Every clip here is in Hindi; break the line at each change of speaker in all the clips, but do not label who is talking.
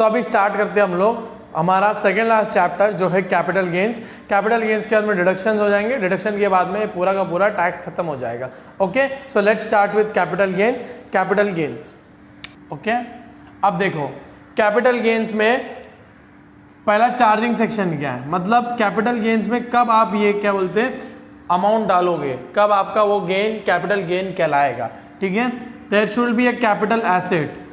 तो अभी स्टार्ट करते हैं हम लोग हमारा सेकेंड लास्ट चैप्टर जो है कैपिटल गेन्स। कैपिटल गेन्स के बाद में डिडक्शन हो जाएंगे, डिडक्शन के बाद में पूरा का पूरा टैक्स खत्म हो जाएगा। Okay, so let's start with capital gains. Capital gains, okay, अब देखो कैपिटल गेन्स में पहला चार्जिंग सेक्शन क्या है, मतलब कैपिटल गेन्स में कब आप ये क्या बोलते हैं अमाउंट डालोगे, कब आपका वो गेन कैपिटल गेन कहलाएगा। ठीक है, there should be a capital asset,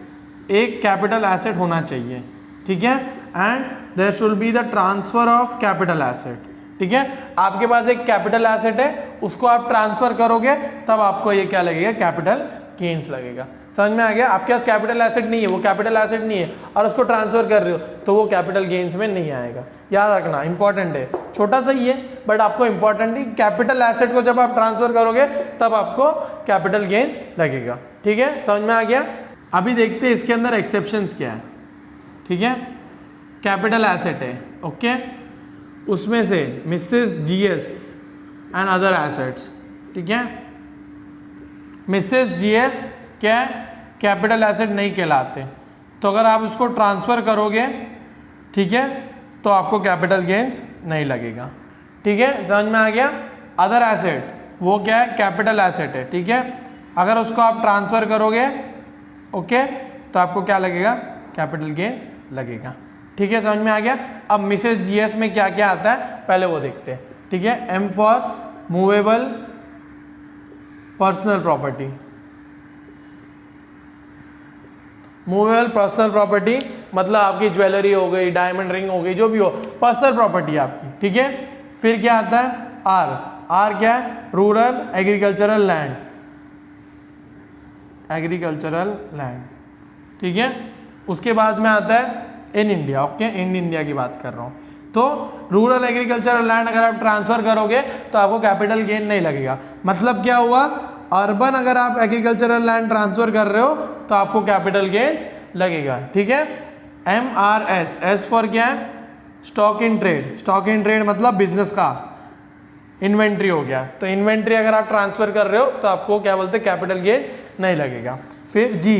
एक कैपिटल एसेट होना चाहिए। ठीक है, and there should be the transfer of capital asset. ठीक है, आपके पास एक कैपिटल एसेट है, उसको आप ट्रांसफर करोगे तब आपको ये क्या लगेगा, कैपिटल गेन्स लगेगा। समझ में आ गया? आपके पास कैपिटल एसेट नहीं है, वो कैपिटल एसेट नहीं है और उसको ट्रांसफर कर रहे हो तो वो कैपिटल गेन्स में नहीं आएगा। याद रखना, इंपॉर्टेंट है, छोटा सा ही है बट आपको इंपॉर्टेंट है। कैपिटल एसेट को जब आप ट्रांसफर करोगे तब आपको कैपिटल गेन्स लगेगा। ठीक है, समझ में आ गया? अभी देखते हैं इसके अंदर एक्सेप्शंस क्या है। ठीक है, कैपिटल एसेट है, ओके, उसमें से Mrs GS and other assets. ठीक है, मिसेस जीएस क्या कैपिटल एसेट नहीं कहलाते, तो अगर आप उसको ट्रांसफर करोगे, ठीक है, तो आपको कैपिटल गेन्स नहीं लगेगा। ठीक है, समझ में आ गया? अदर एसेट वो क्या है, कैपिटल एसेट है। ठीक है, अगर उसको आप ट्रांसफर करोगे, ओके, तो आपको क्या लगेगा, कैपिटल गेन्स लगेगा। ठीक है, समझ में आ गया? अब मिसेस जीएस में क्या क्या आता है पहले वो देखते हैं। ठीक है, M for movable personal property. Movable personal property मतलब आपकी ज्वेलरी हो गई, डायमंड रिंग हो गई, जो भी हो पर्सनल प्रॉपर्टी आपकी। ठीक है, फिर क्या आता है, आर। आर क्या है, rural agricultural land, agricultural land. ठीक है, उसके बाद में आता है in India. Okay, in India की बात कर रहा हूँ। तो रूरल एग्रीकल्चरल लैंड अगर आप ट्रांसफर करोगे तो आपको कैपिटल गेन नहीं लगेगा। मतलब क्या हुआ, अर्बन अगर आप एग्रीकल्चरल लैंड ट्रांसफर कर रहे हो तो आपको कैपिटल गेन्स लगेगा। ठीक है, M R S, S for क्या है, stock in trade. Stock in trade मतलब बिजनेस का इन्वेंट्री हो गया, तो इन्वेंट्री अगर आप ट्रांसफर कर रहे हो तो आपको क्या बोलते हैं, कैपिटल गेन्स नहीं लगेगा। फिर जी,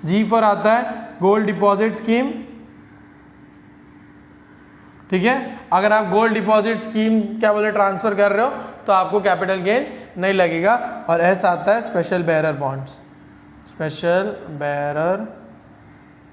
जी फॉर आता है गोल्ड डिपॉजिट स्कीम। ठीक है, अगर आप गोल्ड डिपॉजिट स्कीम क्या बोलते ट्रांसफर कर रहे हो तो आपको कैपिटल गेन्स नहीं लगेगा। और ऐसा आता है special bearer bonds, special bearer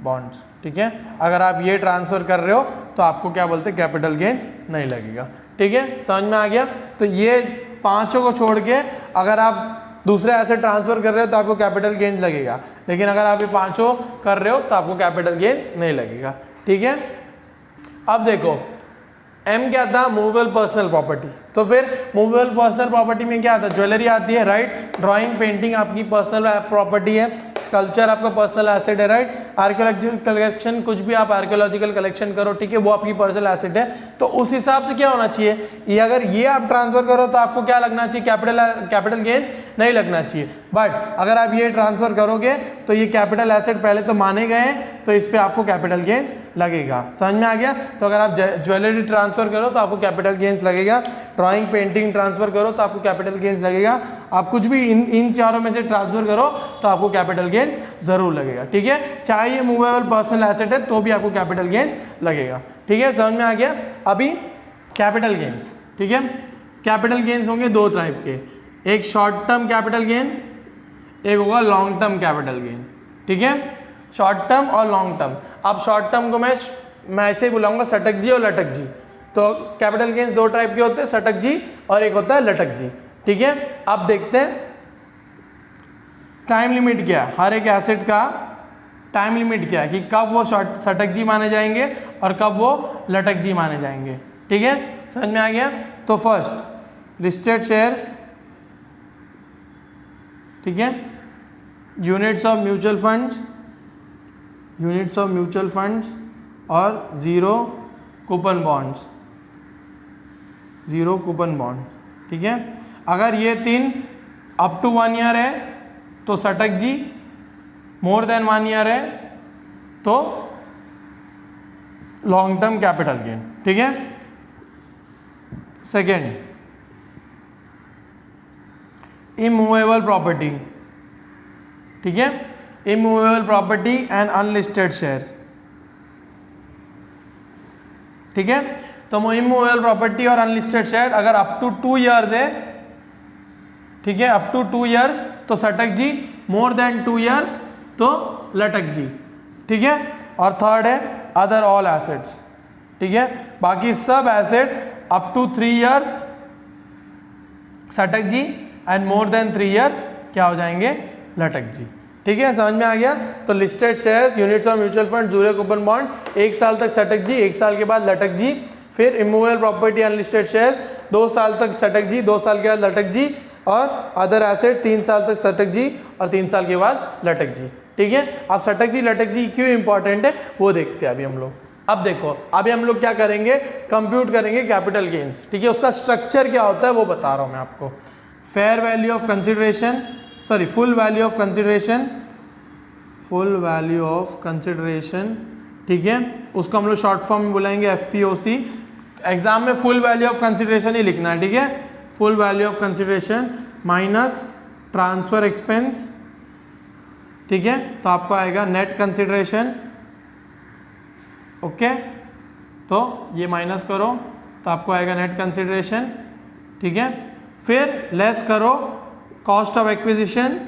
bonds. ठीक है, अगर आप ये ट्रांसफर कर रहे हो तो आपको क्या बोलते हैं, कैपिटल गेन्स नहीं लगेगा। ठीक है, समझ में आ गया? तो ये पांचों को छोड़ के अगर आप दूसरे एसेट ट्रांसफर कर रहे हो तो आपको कैपिटल गेन्स लगेगा, लेकिन अगर आप ये पांचों कर रहे हो तो आपको कैपिटल गेन्स नहीं लगेगा। ठीक है, अब देखो एम क्या था, मूवेबल पर्सनल प्रॉपर्टी। तो फिर मूवेबल पर्सनल प्रॉपर्टी में क्या आता है, ज्वेलरी आती है, राइट, ड्राइंग पेंटिंग आपकी पर्सनल प्रॉपर्टी है, स्कल्पचर आपका पर्सनल एसेट है, राइट, आर्कियोलॉजिकल कलेक्शन, कुछ भी आप आर्कियोलॉजिकल कलेक्शन करो, ठीक है, वो आपकी पर्सनल एसेट है। तो उस हिसाब से क्या होना चाहिए, ये अगर ये आप ट्रांसफर करो तो आपको क्या लगना चाहिए, कैपिटल गेन्स नहीं लगना चाहिए। बट अगर आप ये ट्रांसफर करोगे तो ये कैपिटल एसेट पहले तो माने गए हैं, तो इस पर आपको कैपिटल गेन्स लगेगा। समझ में आ गया? तो अगर आप ज्वेलरी ट्रांसफर करो तो आपको कैपिटल गेन्स लगेगा, ड्राइंग पेंटिंग ट्रांसफर करो तो आपको कैपिटल गेन्स लगेगा, आप कुछ भी इन चारों में से ट्रांसफर करो तो आपको कैपिटल गेन्स जरूर लगेगा। ठीक है, चाहे ये मूवेबल पर्सनल एसेट है तो भी आपको कैपिटल गेन्स लगेगा। ठीक है, समझ में आ गया? अभी कैपिटल गेन्स, ठीक है, कैपिटल गेन्स होंगे दो टाइप के, एक शॉर्ट टर्म कैपिटल गेन, एक होगा लॉन्ग टर्म कैपिटल गेन। ठीक है, शॉर्ट टर्म और लॉन्ग टर्म। अब शॉर्ट टर्म को मैं ऐसे ही बुलाऊंगा सटक जी और लटक जी। तो कैपिटल गेन्स दो टाइप के होते हैं, सटक जी और एक होता है लटक जी। ठीक है, अब देखते हैं टाइम लिमिट क्या है, हर एक एसेट का टाइम लिमिट क्या है कि कब वो सटक जी माने जाएंगे और कब वो लटक जी माने जाएंगे। ठीक है, समझ में आ गया? तो फर्स्ट लिस्टेड शेयर्स, ठीक है, units of mutual funds, units of mutual funds और zero coupon bonds, zero coupon bond. ठीक है, अगर ये तीन अप टू 1 ईयर है तो सटक जी, मोर देन 1 ईयर है तो लॉन्ग टर्म कैपिटल गेन। ठीक है, सेकेंड इमूवेबल प्रॉपर्टी, ठीक है, immovable property and unlisted shares, ठीक है। तो इमूवेबल प्रॉपर्टी और अनलिस्टेड शेयर अगर अप टू 2 ईयर्स है, ठीक है, अप टू 2 ईयर्स तो सटक जी, मोर देन 2 ईयर्स तो लटक जी, ठीक है। और थर्ड है अदर ऑल एसेट्स, ठीक है, बाकी सब एसेट्स अप टू 3 ईयर्स सटक जी एंड मोर देन 3 ईयर्स क्या हो जाएंगे, लटक जी, ठीक है। समझ में आ गया। तो listed shares, units of mutual fund, zero coupon bond 1 साल तक सटक जी, 1 साल के बाद लटक जी। फिर इमूवेबल प्रॉपर्टी अनलिस्टेड शेयर 2 साल तक सटक जी, 2 साल के बाद लटक जी। और अदर एसेट 3 साल तक सटक जी और 3 साल के बाद लटक जी, ठीक है। अब सटक जी लटक जी क्यों इंपॉर्टेंट है वो देखते हैं अभी हम लोग। अब देखो अभी हम लोग क्या करेंगे, कंप्यूट करेंगे कैपिटल गेन्स, ठीक है। उसका स्ट्रक्चर क्या होता है वो बता रहा हूँ मैं आपको। Fair value of consideration, sorry full value of consideration, full value of consideration, ठीक है, उसको हम लोग शॉर्ट फॉर्म में बुलाएंगे FVOC। एग्जाम में फुल वैल्यू ऑफ कंसिडरेशन ही लिखना है, ठीक है। Full value of consideration minus transfer expense, ठीक है, तो आपको आएगा नेट कंसिडरेशन, ओके। तो ये माइनस करो तो आपको आएगा नेट कंसिडरेशन, ठीक है। फिर लेस करो cost of acquisition,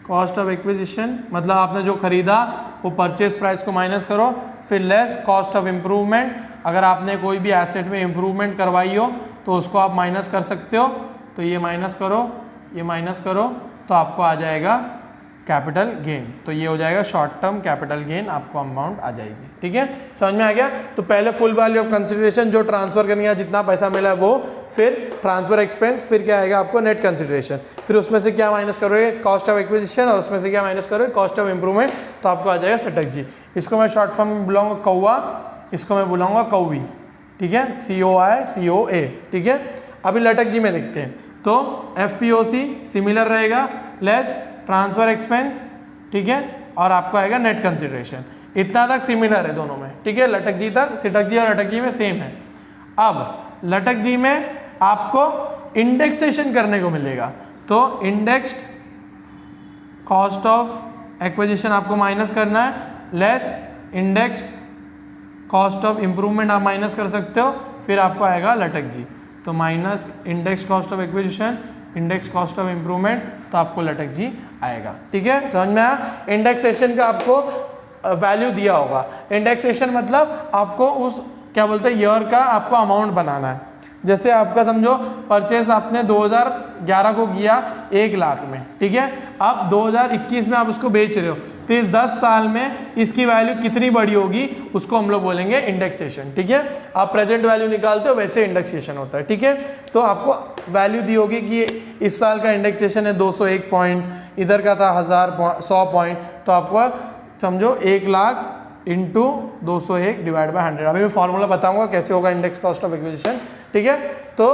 cost of acquisition मतलब आपने जो खरीदा वो परचेज प्राइस को माइनस करो। फिर लेस कॉस्ट ऑफ इम्प्रूवमेंट, अगर आपने कोई भी एसेट में इम्प्रूवमेंट करवाई हो तो उसको आप माइनस कर सकते हो, तो ये माइनस करो, ये माइनस करो तो आपको आ जाएगा कैपिटल गेन। तो ये हो जाएगा शॉर्ट टर्म कैपिटल गेन, आपको अमाउंट आ जाएगी, ठीक है। समझ में आ गया। तो पहले फुल वैल्यू ऑफ कंसिडरेशन जो ट्रांसफर करनी है, जितना पैसा मिला है वो, फिर ट्रांसफर एक्सपेंस, फिर क्या आएगा आपको नेट कंसिडरेशन, फिर उसमें से क्या माइनस करोगे कॉस्ट ऑफ एक्विजिशन और उसमें से क्या माइनस करोगे कॉस्ट ऑफ इंप्रूवमेंट, तो आपको आ जाएगा सटक जी। इसको मैं शॉर्ट फॉर्म में बुलाऊंगा कौवा, इसको मैं बुलाऊंगा कौवी, ठीक है, COI, ठीक है। अभी लटक जी में देखते हैं तो FVOC सिमिलर रहेगा, लेस ट्रांसफर एक्सपेंस, ठीक है, और आपको आएगा नेट कंसिडरेशन। इतना तक सिमिलर है दोनों में, ठीक है। लटक जी तक सिटक जी और लटक जी में सेम है। अब लटक जी में आपको इंडेक्सेशन करने को मिलेगा, तो इंडेक्स्ड कॉस्ट ऑफ एक्विजिशन आपको माइनस करना है, less indexed cost of improvement आप माइनस कर सकते हो, फिर आपको आएगा लटक जी। तो minus index cost of acquisition, index cost of improvement, तो आपको लटक जी आएगा, ठीक है। समझ में आया। इंडेक्सेशन का आपको वैल्यू दिया होगा। इंडेक्सेशन मतलब आपको उस क्या बोलते हैं ईयर का आपको अमाउंट बनाना है। जैसे आपका समझो परचेस आपने 2011 को किया 1 लाख में, ठीक है। अब 2021 में आप उसको बेच रहे हो, तो इस 10 साल में इसकी वैल्यू कितनी बड़ी होगी उसको हम लोग बोलेंगे इंडेक्सेशन, ठीक है। आप प्रेजेंट वैल्यू निकालते हो वैसे इंडेक्सेशन होता है, ठीक है। तो आपको वैल्यू दी होगी कि इस साल का इंडेक्सेशन है 201 पॉइंट, इधर का था 100 पॉइंट, तो आपको समझो 1 लाख इंटू 201 डिवाइड बाय 100। अभी मैं फॉर्मूला बताऊंगा कैसे होगा इंडेक्स कॉस्ट ऑफ एक्विजिशन, ठीक है। तो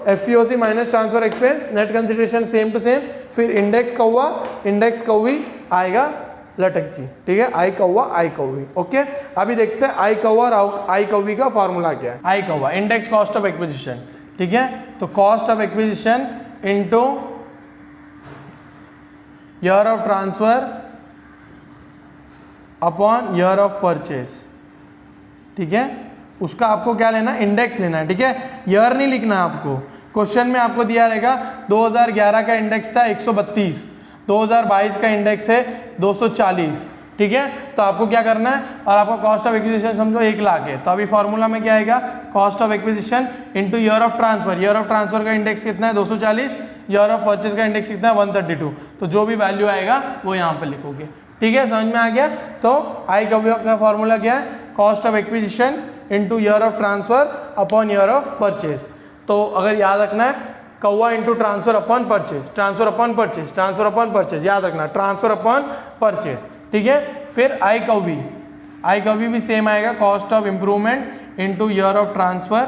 FVOC minus transfer expense, net consideration same to same, फिर इंडेक्स कौवा, इंडेक्स कौवी आएगा लटक जी, ठीक है। आई कौवा आई कौवी, ओके। अभी देखते हैं आई कौवा और आई कौवी का फॉर्मूला क्या है। आई कौवा इंडेक्स कॉस्ट ऑफ एक्विजिशन, ठीक है। तो cost of acquisition into year of transfer upon year of purchase, ठीक है। उसका आपको क्या लेना है, इंडेक्स लेना है, ठीक है। ईयर नहीं लिखना है आपको। क्वेश्चन में आपको दिया रहेगा 2011 का इंडेक्स था 132, 2022 का इंडेक्स है 240, ठीक है। तो आपको क्या करना है, और आपका कॉस्ट ऑफ एक्विजिशन समझो 1 लाख है, तो अभी फॉर्मूला में क्या आएगा, cost of acquisition into year of transfer. Year of transfer का इंडेक्स कितना है 240, ईयर ऑफ परचेज का इंडेक्स कितना है 132। तो जो भी वैल्यू आएगा वो यहाँ पर लिखोगे, ठीक है। समझ में आ गया। तो आई का फॉर्मूला क्या है, cost of acquisition into year of transfer upon year of purchase. तो अगर याद रखना है कौवा into transfer upon purchase, transfer upon purchase, transfer upon purchase, याद रखना ट्रांसफर अपॉन परचेज, ठीक है। फिर आई कौवी भी सेम आएगा, cost of improvement into year of transfer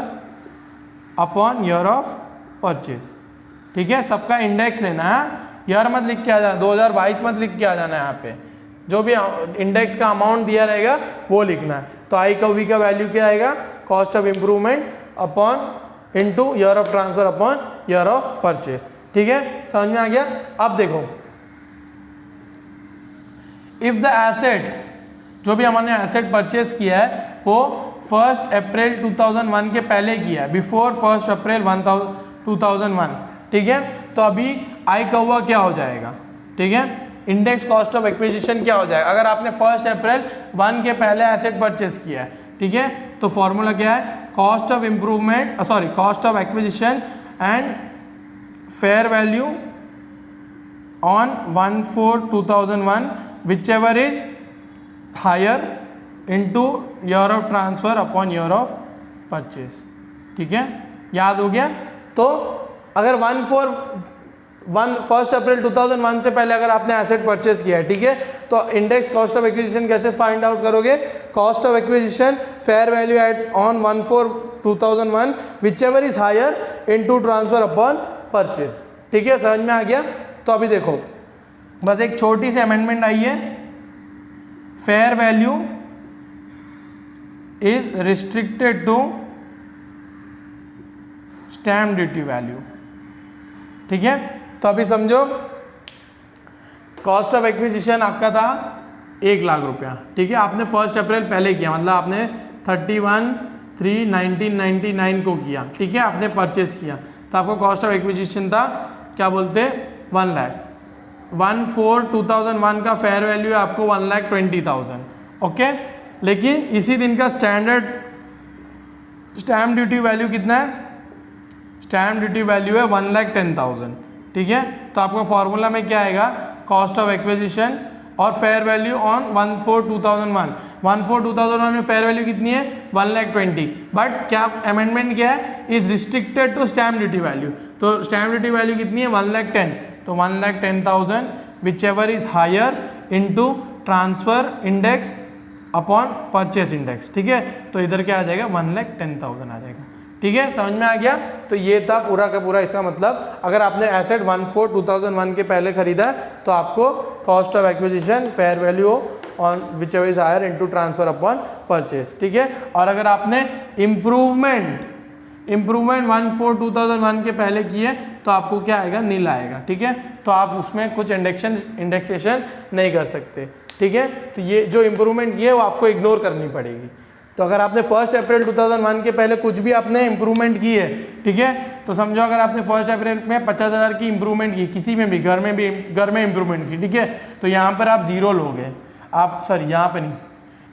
upon year of purchase, ठीक है। सबका इंडेक्स लेना है, ईयर मत लिख के आ जाना, 2022 मत लिख के आ जाना है, यहाँ पे जो भी इंडेक्स का अमाउंट दिया रहेगा वो लिखना है। तो आई कौवी का वैल्यू क्या आएगा, cost of improvement upon into year of transfer upon year of purchase, ठीक है। समझ में आ गया। अब देखो इफ द एसेट, जो भी हमने एसेट परचेज किया है वो 1 अप्रैल 2001 के पहले किया, बिफोर 1 अप्रैल 2001, ठीक है। तो अभी आई कौवा क्या हो जाएगा, ठीक है, इंडेक्स कॉस्ट ऑफ एक्विजिशन क्या हो जाएगा अगर आपने 1 अप्रैल 1 के पहले एसेट परचेस किया है, ठीक है। तो फॉर्मूला क्या है, cost of improvement cost of acquisition and fair value on 1/4/2001 whichever is higher into year of transfer upon year of purchase, ठीक है, याद हो गया। तो अगर 1 अप्रैल 2001 से पहले अगर आपने एसेट परचेज किया है, ठीक है, तो इंडेक्स कॉस्ट ऑफ एक्विजिशन कैसे फाइंड आउट करोगे, cost of acquisition fair value at on 1/4/2001 whichever is higher into transfer upon purchase, ठीक है, समझ में आ गया। तो अभी देखो बस एक छोटी सी अमेंडमेंट आई है, fair value is restricted to stamp duty value, ठीक है। तो अभी समझो कॉस्ट ऑफ एक्विजिशन आपका था 1 लाख रुपया, ठीक है, आपने 1 अप्रैल पहले किया, मतलब आपने 31/3/1999 को किया, ठीक है, आपने परचेज किया, तो आपको कॉस्ट ऑफ एक्विजिशन था क्या बोलते 1 लाख। 1/4/2001 का फेयर वैल्यू है आपको 1,20,000, ओके। लेकिन इसी दिन का स्टैंडर्ड स्टैम्प ड्यूटी वैल्यू कितना है, स्टैम्प ड्यूटी वैल्यू है 1,10,000, ठीक है। तो आपका फॉर्मूला में क्या आएगा, कॉस्ट ऑफ एक्विजिशन और फेयर वैल्यू ऑन 1/4/2001। 1/4/2001 में फेयर वैल्यू कितनी है 1,20,000, बट क्या अमेंडमेंट क्या है, is restricted to stamp duty value. तो स्टैम्प ड्यूटी वैल्यू कितनी है 1,10,000, तो 1,10,000 whichever is higher into transfer index upon purchase index, ठीक है। तो इधर क्या आ जाएगा 1,10,000 आ जाएगा, ठीक है, समझ में आ गया। तो ये था पूरा का पूरा इसका मतलब, अगर आपने एसेट 1/4/2001 के पहले खरीदा है तो आपको cost of acquisition fair value on whichever is higher into transfer upon purchase, ठीक है। और अगर आपने इम्प्रूवमेंट 1/4/2001 के पहले किए तो आपको क्या आएगा, नील आएगा, ठीक है। तो आप उसमें कुछ इंडेक्सेशन नहीं कर सकते, ठीक है। तो ये जो इम्प्रूवमेंट की है वो आपको इग्नोर करनी पड़ेगी। तो अगर आपने 1 अप्रैल 2001 के पहले कुछ भी आपने इम्प्रूवमेंट की है, ठीक है, तो समझो अगर आपने 1 अप्रैल में 50,000 की इम्प्रूवमेंट की, किसी में भी घर में इम्प्रूवमेंट की, ठीक है, तो यहाँ पर आप 0 लोगे, आप सॉरी यहाँ पर नहीं,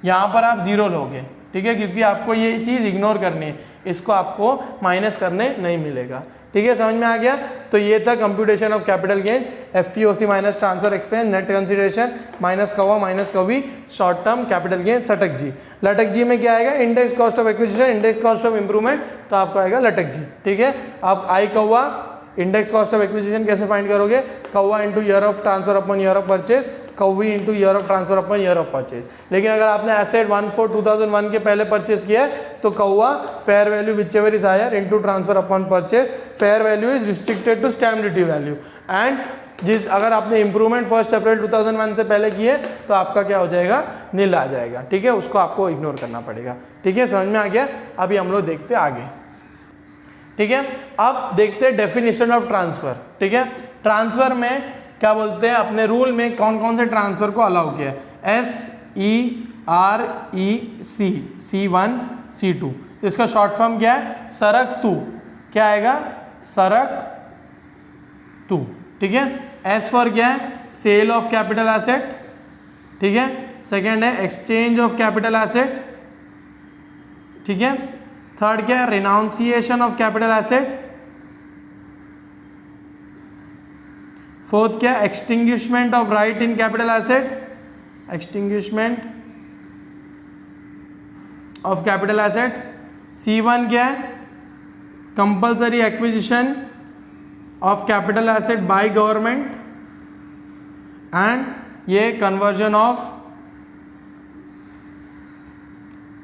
यहाँ पर आप 0 लोगे, ठीक है, क्योंकि आपको ये चीज़ इग्नोर करनी है, इसको आपको माइनस करने नहीं मिलेगा, ठीक है, समझ में आ गया। तो ये था computation of capital gain, FEOC minus transfer expense, net consideration minus कवा माइनस कवी, शॉर्ट टर्म कैपिटल गेन, लटक जी। लटक जी में क्या आएगा, index cost of acquisition, index cost of improvement, तो आपको आएगा लटक जी, ठीक है। आप आई कौवा इंडेक्स कॉस्ट ऑफ एक्विजिशन कैसे फाइंड करोगे, कौवा into year of transfer upon year of purchase, कौवी into year of transfer upon year of purchase. लेकिन अगर आपने एसेट 1/4/2001 के पहले परचेज किया है तो कौवा fair value whichever is higher into transfer upon purchase, fair value is restricted to stamp duty value and अगर आपने इंप्रूवमेंट 1 अप्रैल 2001 से पहले किए तो आपका क्या हो जाएगा, नील आ जाएगा, ठीक है, उसको आपको इग्नोर करना पड़ेगा, ठीक है, समझ में आ गया। अभी हम लोग देखते हैं आगे, ठीक है। अब देखते हैं डेफिनेशन ऑफ ट्रांसफर, ठीक है। ट्रांसफर में क्या बोलते हैं, अपने रूल में कौन कौन से ट्रांसफर को अलाउ किया है, SEREC, C1 C2, इसका शॉर्ट फॉर्म क्या है, सरक तू, क्या आएगा, सरक तू, ठीक है। S फॉर क्या है, सेल ऑफ कैपिटल एसेट, ठीक है। सेकेंड है एक्सचेंज ऑफ कैपिटल एसेट, ठीक है। थर्ड क्या है, renunciation of capital asset. Fourth क्या है, extinguishment of right in capital asset, extinguishment of capital asset. C1 क्या है, compulsory acquisition of capital asset by government and ये conversion of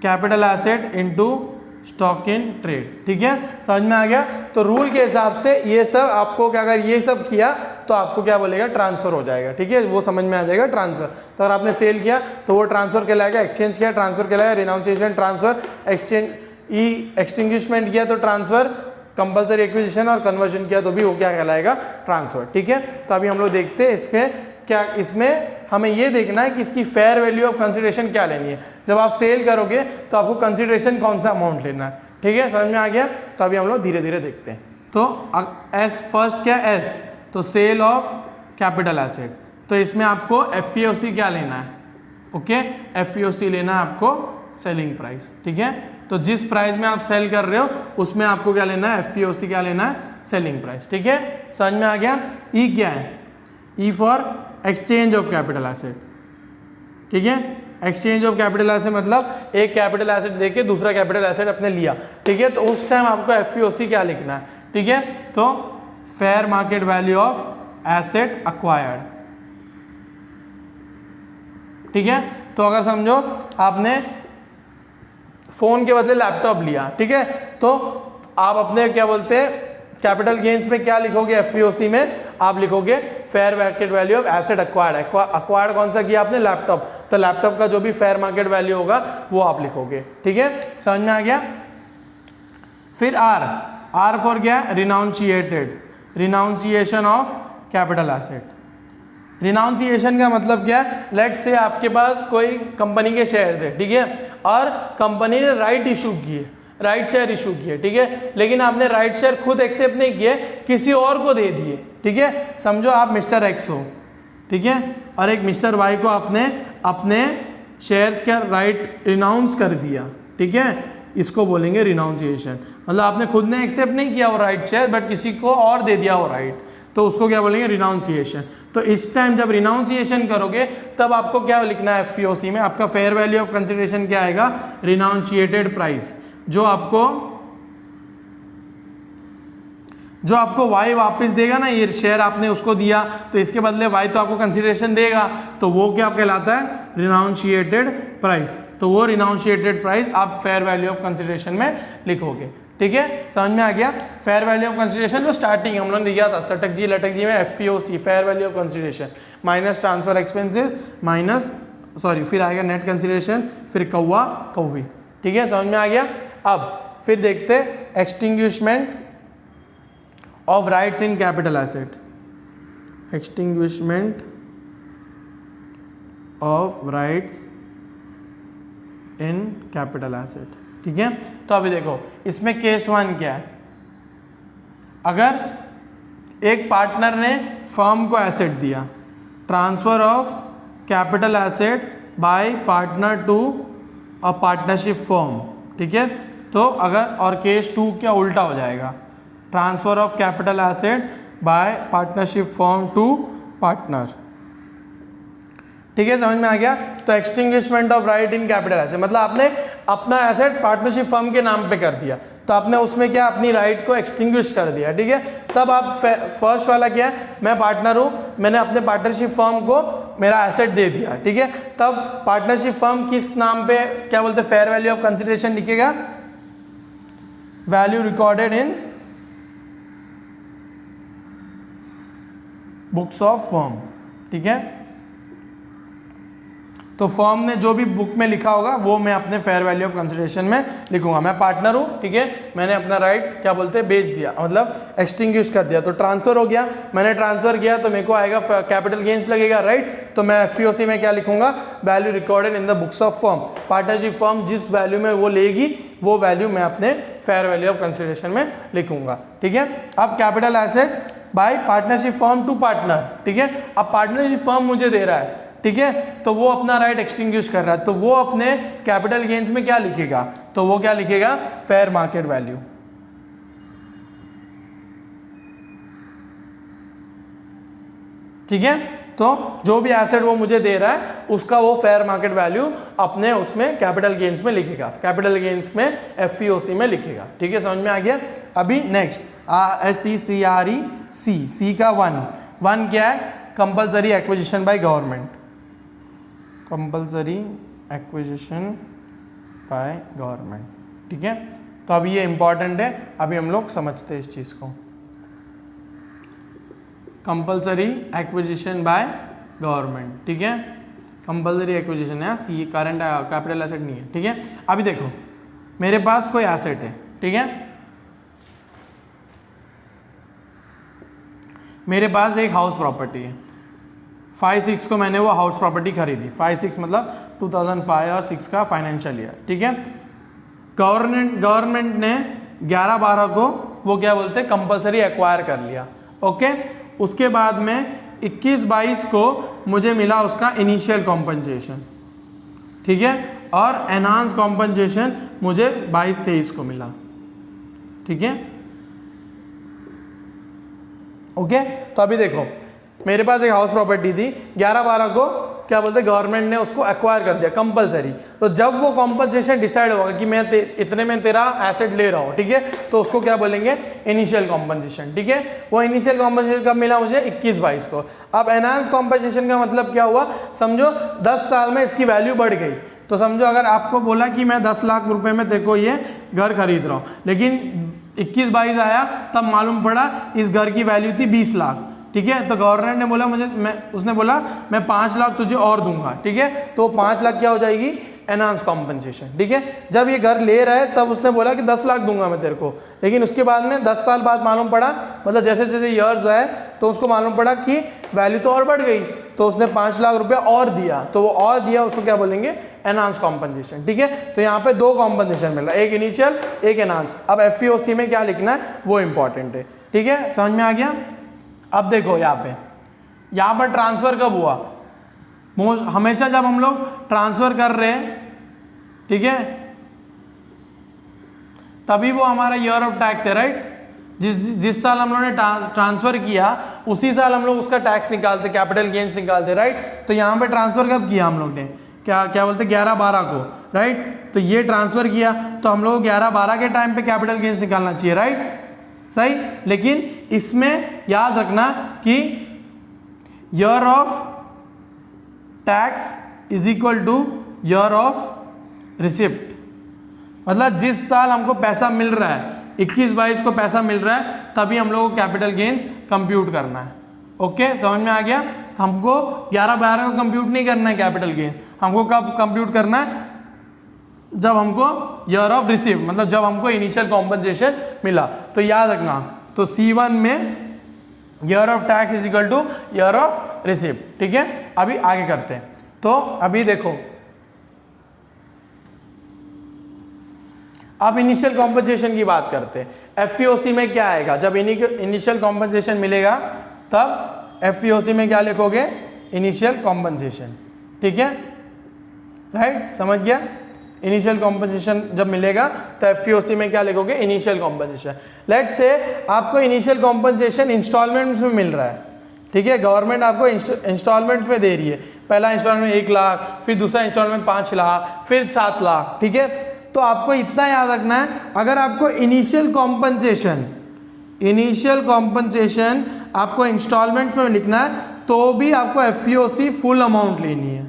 capital asset into stock in trade, ठीक है, समझ में आ गया। तो रूल के हिसाब से ये सब आपको क्या, अगर ये सब किया तो आपको क्या बोलेगा, ट्रांसफर हो जाएगा, ठीक है, वो समझ में आ जाएगा ट्रांसफर। तो अगर आपने सेल किया तो वो ट्रांसफर कहलाएगा, एक्सचेंज किया ट्रांसफर कहलाएगा, रिनाउंसिएशन ट्रांसफर, एक्सटिंग्विशमेंट किया तो ट्रांसफर, कंपल्सरी एक्विजिशन और कन्वर्जन किया तो भी वो क्या कहलाएगा, ट्रांसफर, ठीक है। तो अभी हम लोग देखते हैं इसके क्या इसमें हमें ये देखना है कि इसकी फेयर वैल्यू ऑफ कंसिडरेशन क्या लेनी है। जब आप सेल करोगे तो आपको कंसिडरेशन कौन सा अमाउंट लेना है, ठीक है, समझ में आ गया। तो अभी हम लोग धीरे धीरे देखते हैं। तो एस फर्स्ट क्या एस, तो सेल ऑफ कैपिटल एसेट, तो इसमें आपको एफईओसी क्या लेना है, ओके, एफईओसी लेना है आपको सेलिंग प्राइस, ठीक है। तो जिस प्राइस में आप सेल कर रहे हो उसमें आपको क्या लेना है, एफईओसी क्या लेना है, सेलिंग प्राइस, ठीक है, समझ में आ गया। ई क्या है, E for exchange of capital asset, ठीक है, एक्सचेंज ऑफ कैपिटल एसेट मतलब एक कैपिटल एसेट देके दूसरा कैपिटल एसेट अपने लिया, ठीक है, तो उस टाइम आपको एफईओसी क्या लिखना है, ठीक है, तो fair market value of asset acquired, ठीक है। तो अगर समझो आपने फोन के बदले लैपटॉप लिया, ठीक है, तो आप अपने क्या बोलते हैं कैपिटल गेन्स में क्या लिखोगे, एफईओसी में आप लिखोगे fair market value of asset acquired. Acquired कौन सा किया आपने, लैपटॉप, तो लैपटॉप का जो भी फेयर मार्केट वैल्यू होगा वो आप लिखोगे, ठीक है, समझ में आ गया। फिर आर, आर फॉर क्या, renunciated, renunciation of capital asset. Renunciation का मतलब क्या है, लेट्स से आपके पास कोई कंपनी के शेयर्स है, ठीक है, और कंपनी ने राइट इशू किए, राइट शेयर इशू किए, ठीक है, लेकिन आपने राइट शेयर खुद एक्सेप्ट नहीं किए, किसी और को दे दिए, ठीक है। समझो आप मिस्टर एक्स हो, ठीक है, और एक मिस्टर वाई को आपने अपने शेयर्स का राइट रिनाउंस कर दिया, ठीक है, इसको बोलेंगे रिनाउंसिएशन। मतलब आपने खुद ने एक्सेप्ट नहीं किया वो राइट शेयर, बट किसी को और दे दिया वो राइट, तो उसको क्या बोलेंगे, रिनाउंसिएशन। तो इस टाइम जब रिनाउंसिएशन करोगे तब आपको क्या लिखना है, एफईओसी में आपका फेयर वैल्यू ऑफ कंसिडरेशन क्या आएगा, रिनाउंशिएटेड प्राइस, जो आपको वाई वापस देगा ना, ये शेयर आपने उसको दिया तो इसके बदले वाई तो आपको कंसिडरेशन देगा, तो वो क्या कहलाता है, रिनाउंशिएटेड प्राइस। तो वो रिनाउंशिएटेड प्राइस आप फेयर वैल्यू ऑफ कंसिडरेशन में लिखोगे, ठीक है, समझ में आ गया। फेयर वैल्यू ऑफ कंसिडरेशन जो स्टार्टिंग हम लोगों ने दिया था सटक जी में, FEOC fair value of consideration minus transfer expenses minus फिर आएगा नेट कंसिडरेशन, फिर कौवा कौवी, ठीक है, समझ में आ गया। अब फिर देखते extinguishment of rights in capital asset, extinguishment of rights in capital asset, ठीक है। तो अभी देखो इसमें केस 1 क्या है, अगर एक पार्टनर ने फर्म को एसेट दिया, transfer of capital asset by partner to a partnership firm, ठीक है, तो अगर और केस 2 क्या उल्टा हो जाएगा, transfer of capital asset by partnership firm to partner, ठीक है, समझ में आ गया। तो extinguishment of right in capital asset मतलब आपने अपना एसेट पार्टनरशिप फर्म के नाम पे कर दिया, तो आपने उसमें क्या अपनी राइट को एक्सटिंग्विश कर दिया, ठीक है। तब आप फर्स्ट वाला क्या है, मैं पार्टनर हूँ, मैंने अपने पार्टनरशिप फर्म को मेरा एसेट दे दिया, ठीक है, तब पार्टनरशिप फर्म किस नाम पे क्या बोलते हैं, फेयर वैल्यू ऑफ कंसिडरेशन लिखेगा, value recorded in books of firm, ठीक है। तो फर्म ने जो भी बुक में लिखा होगा वो मैं अपने फेयर वैल्यू ऑफ कंसिडरेशन में लिखूंगा। मैं पार्टनर हूँ, ठीक है, मैंने अपना राइट क्या बोलते हैं बेच दिया, मतलब एक्सटिंग्विश कर दिया, तो ट्रांसफर हो गया, मैंने ट्रांसफर किया तो मेरे को आएगा कैपिटल गेन्स लगेगा, राइट। तो मैं एफईओसी में क्या लिखूंगा, value recorded in the books of firm, partnership firm जिस वैल्यू में वो लेगी वो वैल्यू मैं अपने फेयर वैल्यू ऑफ कंसिडरेशन में लिखूंगा, ठीक है। अब capital asset by partnership firm to partner, ठीक है, अब पार्टनरशिप फर्म मुझे दे रहा है, ठीक है, तो वो अपना राइट एक्सटिंग्विश कर रहा है, तो वो अपने कैपिटल गेन्स में क्या लिखेगा, तो वो क्या लिखेगा, फेयर मार्केट वैल्यू, ठीक है। तो जो भी एसेट वो मुझे दे रहा है उसका वो फेयर मार्केट वैल्यू अपने उसमें कैपिटल गेन्स में लिखेगा, कैपिटल गेन्स में एफईओसी में लिखेगा, ठीक है, समझ में आ गया। अभी नेक्स्ट SECRE सी का 1 क्या है, compulsory acquisition by government, compulsory acquisition by government, ठीक है। तो अभी ये इंपॉर्टेंट है, अभी हम लोग समझते हैं इस चीज़ को। कंपल्सरी एक्विजिशन बाय गवर्नमेंट, ठीक है, कंपल्सरी एक्विजिशन है, सी करंट कैपिटल एसेट नहीं है, ठीक है। अभी देखो मेरे पास कोई एसेट है, ठीक है, मेरे पास एक हाउस प्रॉपर्टी है, 5-6 को मैंने वो हाउस प्रॉपर्टी खरीदी, 5-6 मतलब 2005 और 6 का फाइनेंशियल ईयर, ठीक है। गवर्नमेंट ने 11-12 को वो क्या बोलते हैं कंपलसरी एक्वायर कर लिया, ओके। उसके बाद में 21-22 को मुझे मिला उसका इनिशियल कॉम्पनसेशन, ठीक है, और एनहांस कॉम्पनसेशन मुझे 22-23 को मिला, ठीक है, ओके। तो अभी देखो मेरे पास एक हाउस प्रॉपर्टी थी, 11-12 को क्या बोलते हैं गवर्नमेंट ने उसको एक्वायर कर दिया कंपलसरी। तो जब वो कॉम्पनसेशन डिसाइड होगा कि मैं इतने में तेरा एसेट ले रहा हूँ, ठीक है, तो उसको क्या बोलेंगे इनिशियल कॉम्पनसेशन, ठीक है। वो इनिशियल कॉम्पनसेशन कब मिला मुझे 21-22 को। अब एनहांस कॉम्पनसेशन का मतलब क्या हुआ, समझो 10 साल में इसकी वैल्यू बढ़ गई। तो समझो अगर आपको बोला कि मैं 10 लाख रुपए में तेरे को ये घर खरीद रहा हूँ, लेकिन 21-22 आया तब मालूम पड़ा इस घर की वैल्यू थी 20 लाख, ठीक है। तो गवर्नमेंट ने बोला उसने बोला मैं 5 लाख तुझे और दूंगा, ठीक है। तो 5 लाख क्या हो जाएगी एनहांस कॉम्पनसेशन, ठीक है। जब ये घर ले रहा है तब उसने बोला कि 10 लाख दूंगा मैं तेरे को, लेकिन उसके बाद में 10 साल बाद मालूम पड़ा, मतलब जैसे जैसे ईयर्स आए तो उसको मालूम पड़ा कि वैल्यू तो और बढ़ गई, तो उसने 5 लाख रुपया और दिया, तो वो और दिया उसको क्या बोलेंगे एनहांस कॉम्पनसेशन, ठीक है। तो यहाँ पे 2 कॉम्पनसेशन मिल रहा है, एक इनिशियल एक एनहांस। अब FEOC में क्या लिखना है वो इंपॉर्टेंट है, ठीक है, समझ में आ गया। अब देखो यहाँ पर ट्रांसफर कब हुआ, हमेशा जब हम लोग ट्रांसफर कर रहे हैं, ठीक है, तभी वो हमारा ईयर ऑफ टैक्स है, राइट। जिस साल हम लोगों ने ट्रांसफर किया उसी साल हम लोग उसका टैक्स निकालते, कैपिटल गेन्स निकालते, राइट। तो यहाँ पे ट्रांसफर कब किया हम लोग ने, क्या बोलते 11-12 को, राइट। तो ये ट्रांसफर किया तो हम लोग 11-12 के टाइम पे कैपिटल गेन्स निकालना चाहिए, राइट, सही। लेकिन इसमें याद रखना कि year of tax is equal to year of receipt, मतलब जिस साल हमको पैसा मिल रहा है 21-22 को पैसा मिल रहा है तभी हम लोग को कैपिटल गेन्स कंप्यूट करना है, ओके, समझ में आ गया। हमको 11-12 को कंप्यूट नहीं करना है कैपिटल गेन, हमको कब कंप्यूट करना है जब हमको ईयर ऑफ रिसीव, मतलब जब हमको इनिशियल कॉम्पनसेशन मिला। तो याद रखना, तो C1 में year of tax is equal to year of receive, ठीक है। अभी आगे करते हैं, तो अभी देखो अब इनिशियल कॉम्पनसेशन की बात करते हैं। FEOC में क्या आएगा, जब इनिशियल कॉम्पनसेशन मिलेगा तब FEOC में क्या लिखोगे इनिशियल कॉम्पनसेशन, ठीक है, राइट, समझ गया। इनिशियल कॉम्पनसेशन जब मिलेगा तो FEOC में क्या लिखोगे इनिशियल कॉम्पनसेशन। लेट्स से आपको इनिशियल कॉम्पनसेशन इंस्टॉलमेंट्स में मिल रहा है, ठीक है, गवर्नमेंट आपको इंस्टॉलमेंट्स में दे रही है। पहला इंस्टॉलमेंट 1 लाख, फिर दूसरा इंस्टॉलमेंट 5 लाख, फिर 7 लाख, ठीक है। तो आपको इतना याद रखना है, अगर आपको इनिशियल कॉम्पनसेशन आपको इंस्टॉलमेंट्स में लिखना है तो भी आपको FEOC फुल अमाउंट लेनी है,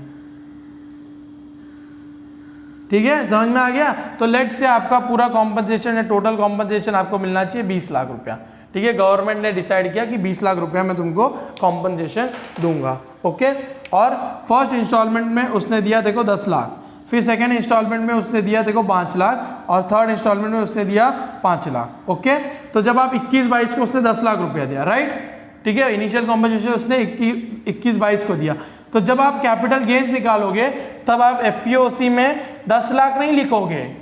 ठीक है, समझ में आ गया। तो लेट से आपका पूरा कॉम्पनसेशन है, टोटल कॉम्पनसेशन आपको मिलना चाहिए 20 लाख रुपया, ठीक है। गवर्नमेंट ने डिसाइड किया कि 20 लाख रुपया मैं तुमको कॉम्पनसेशन दूंगा, ओके। और फर्स्ट इंस्टॉलमेंट में उसने दिया देखो 10 लाख, फिर सेकेंड इंस्टॉलमेंट में उसने दिया देखो 5 लाख, और थर्ड इंस्टॉलमेंट में उसने दिया 5 लाख, ओके। तो जब आप 21-22 को उसने 10 लाख रुपया दिया, राइट, ठीक है, इनिशियल कॉम्पनसेशन उसने 21-22 को दिया। तो जब आप कैपिटल गेन्स निकालोगे तब आप FEOC में 10 लाख नहीं लिखोगे,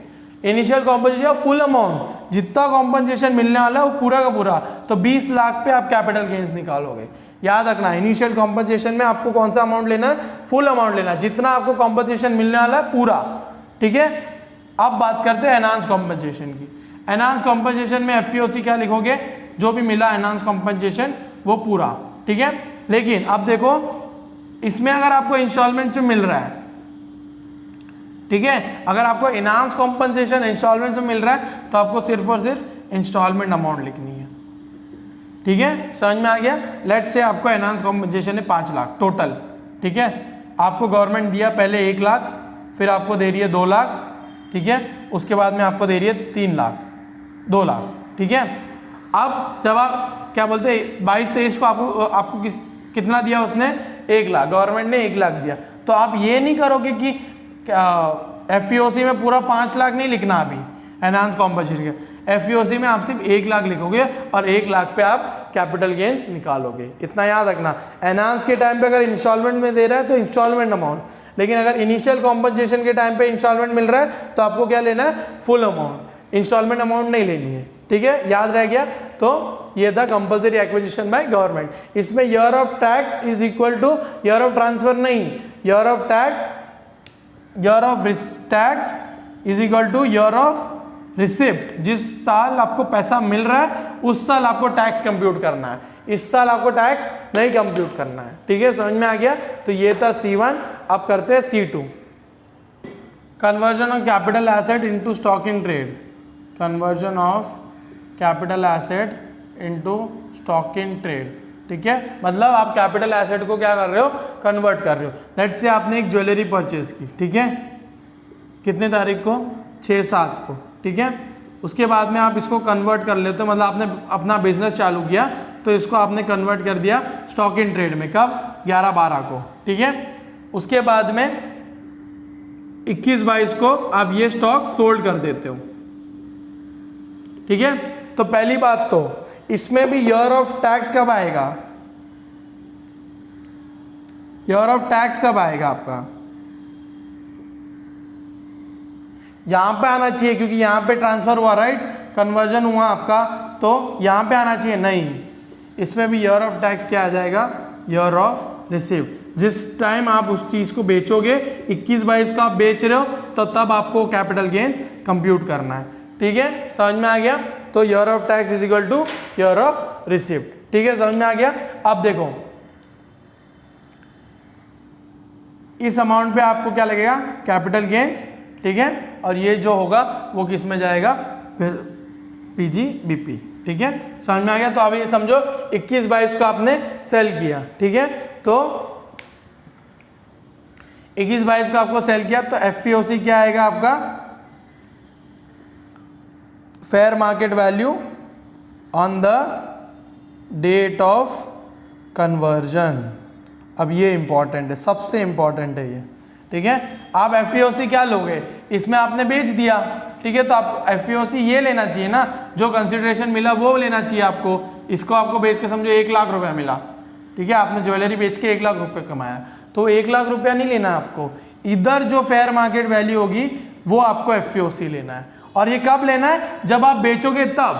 इनिशियल कॉम्पनसेशन फुल अमाउंट जितना कॉम्पनसेशन मिलने वाला है वो पूरा का पूरा, तो 20 लाख पे आप कैपिटल गेन्स निकालोगे। याद रखना इनिशियल कॉम्पनसेशन में आपको कौन सा अमाउंट लेना है, फुल अमाउंट लेना है, जितना आपको कॉम्पनसेशन मिलने वाला है पूरा, ठीक है। अब बात करते हैं एनहांस कॉम्पनसेशन की। एनहांस कॉम्पनसेशन में FEOC क्या लिखोगे, जो भी मिला एनहांस कॉम्पनसेशन वो पूरा, ठीक है। लेकिन अब देखो इसमें अगर आपको इंस्टॉलमेंट्स में मिल रहा है, ठीक है, अगर आपको एनहांस कॉम्पनसेशन इंस्टॉलमेंट्स में मिल रहा है तो आपको सिर्फ और सिर्फ इंस्टॉलमेंट अमाउंट लिखनी है, ठीक है, समझ में आ गया। लेट्स से आपको एनहांस कॉम्पनसेशन है 5 लाख टोटल, ठीक है। आपको गवर्नमेंट दिया पहले 1 लाख, फिर आपको दे रही है 2 लाख, ठीक है, उसके बाद में आपको दे रही है 3 लाख, 2 लाख, ठीक है। अब जब आप क्या बोलते हैं 22-23 को आपको कितना दिया उसने 1 लाख, गवर्नमेंट ने 1 लाख दिया, तो आप ये नहीं करोगे कि FEOC में पूरा 5 लाख नहीं लिखना, अभी एनहांस कॉम्पनसेशन के एफईओसी में आप सिर्फ 1 लाख लिखोगे और 1 लाख पे आप कैपिटल गेन्स निकालोगे, इतना याद रखना। एनहांस के टाइम पे अगर इंस्टॉलमेंट में दे रहा है तो इंस्टॉलमेंट अमाउंट, लेकिन अगर इनिशियल कॉम्पनसेशन के टाइम पे इंस्टॉलमेंट मिल रहा है तो आपको क्या लेना है, फुल अमाउंट, इंस्टॉलमेंट अमाउंट नहीं लेनी है। ठीक है, याद रह गया। तो ये था कंपलसरी एक्विजिशन बाय गवर्नमेंट। इसमें year of tax is equal to year of transfer नहीं, year of tax is equal to year of receipt. जिस साल आपको पैसा मिल रहा है उस साल आपको टैक्स कंप्यूट करना है, इस साल आपको टैक्स नहीं कंप्यूट करना है। ठीक है, समझ में आ गया। तो ये था C1। अब करते हैं C2, conversion of capital asset into stock in trade. Conversion of capital asset into stock in trade. ठीक है, मतलब आप कैपिटल एसेट को क्या कर रहे हो, कन्वर्ट कर रहे हो। लेट्स से आपने एक ज्वेलरी परचेज की, ठीक है, कितने तारीख को, 6/7 को। ठीक है, उसके बाद में आप इसको कन्वर्ट कर लेते हो, मतलब आपने अपना बिजनेस चालू किया तो इसको आपने कन्वर्ट कर दिया स्टॉक इन ट्रेड में, कब, 11/12 को। ठीक है, उसके बाद में 21/22 को आप ये स्टॉक सोल्ड कर देते हो। ठीक है, तो पहली बात तो इसमें भी ईयर ऑफ टैक्स कब आएगा, ईयर ऑफ टैक्स कब आएगा आपका, यहां पे आना चाहिए, क्योंकि यहां पे ट्रांसफर हुआ, राइट, कन्वर्जन हुआ आपका, तो यहां पे आना चाहिए, नहीं, इसमें भी ईयर ऑफ टैक्स क्या आ जाएगा, ईयर ऑफ रिसिप्ट। जिस टाइम आप उस चीज को बेचोगे, 21/22 को आप बेच रहे हो, तो तब आपको कैपिटल गेन्स कंप्यूट करना है। ठीक है, समझ में आ गया। तो year of tax is equal to year of receipt. ठीक है, समझ में आ गया। अब देखो इस अमाउंट पे आपको क्या लगेगा, कैपिटल गेन्स। ठीक है, और ये जो होगा वो किस में जाएगा, PGBP। ठीक है, समझ में आ गया। तो अभी ये समझो 21/22 को आपने सेल किया। ठीक है, तो 21/22 को आपको सेल किया तो FVOC क्या आएगा आपका, fair market value on the date of conversion. अब ये इंपॉर्टेंट है, सबसे इंपॉर्टेंट है ये। ठीक है, आप FVOC क्या लोगे, इसमें आपने बेच दिया, ठीक है, तो आप FVOC ये लेना चाहिए ना, जो कंसिडरेशन मिला वो लेना चाहिए आपको। इसको आपको बेच के समझो 1 लाख रुपया मिला, ठीक है, आपने ज्वेलरी बेच के 1 लाख रुपये कमाया, तो 1 लाख रुपया नहीं लेना आपको, इधर जो फेयर मार्केट वैल्यू होगी वो आपको FVOC लेना है। और ये कब लेना है, जब आप बेचोगे तब।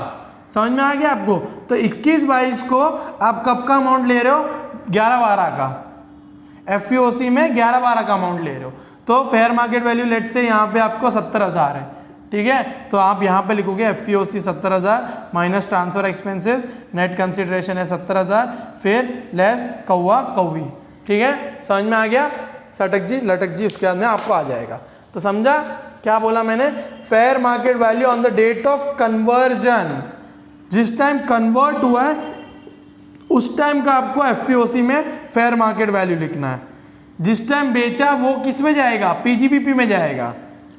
समझ में आ गया आपको। तो 21/22 को आप कब का अमाउंट ले रहे हो, 11/12 का, FVOC में 11/12 का अमाउंट ले रहे हो। तो फेयर मार्केट वैल्यू लेट से यहाँ पे आपको 70,000 है। ठीक है, तो आप यहाँ पे लिखोगे FVOC 70,000 minus transfer expenses, net consideration है 70,000, फिर लेस कौवा कौवी। ठीक है, समझ में आ गया, सटक जी लटक जी उसके बाद में आपको आ जाएगा। तो समझा क्या बोला मैंने, fair market value on the date of conversion, जिस टाइम कन्वर्ट हुआ है उस टाइम का आपको FVOC में फेयर मार्केट वैल्यू लिखना है। जिस टाइम बेचा वो किस में जाएगा, PGBP में जाएगा।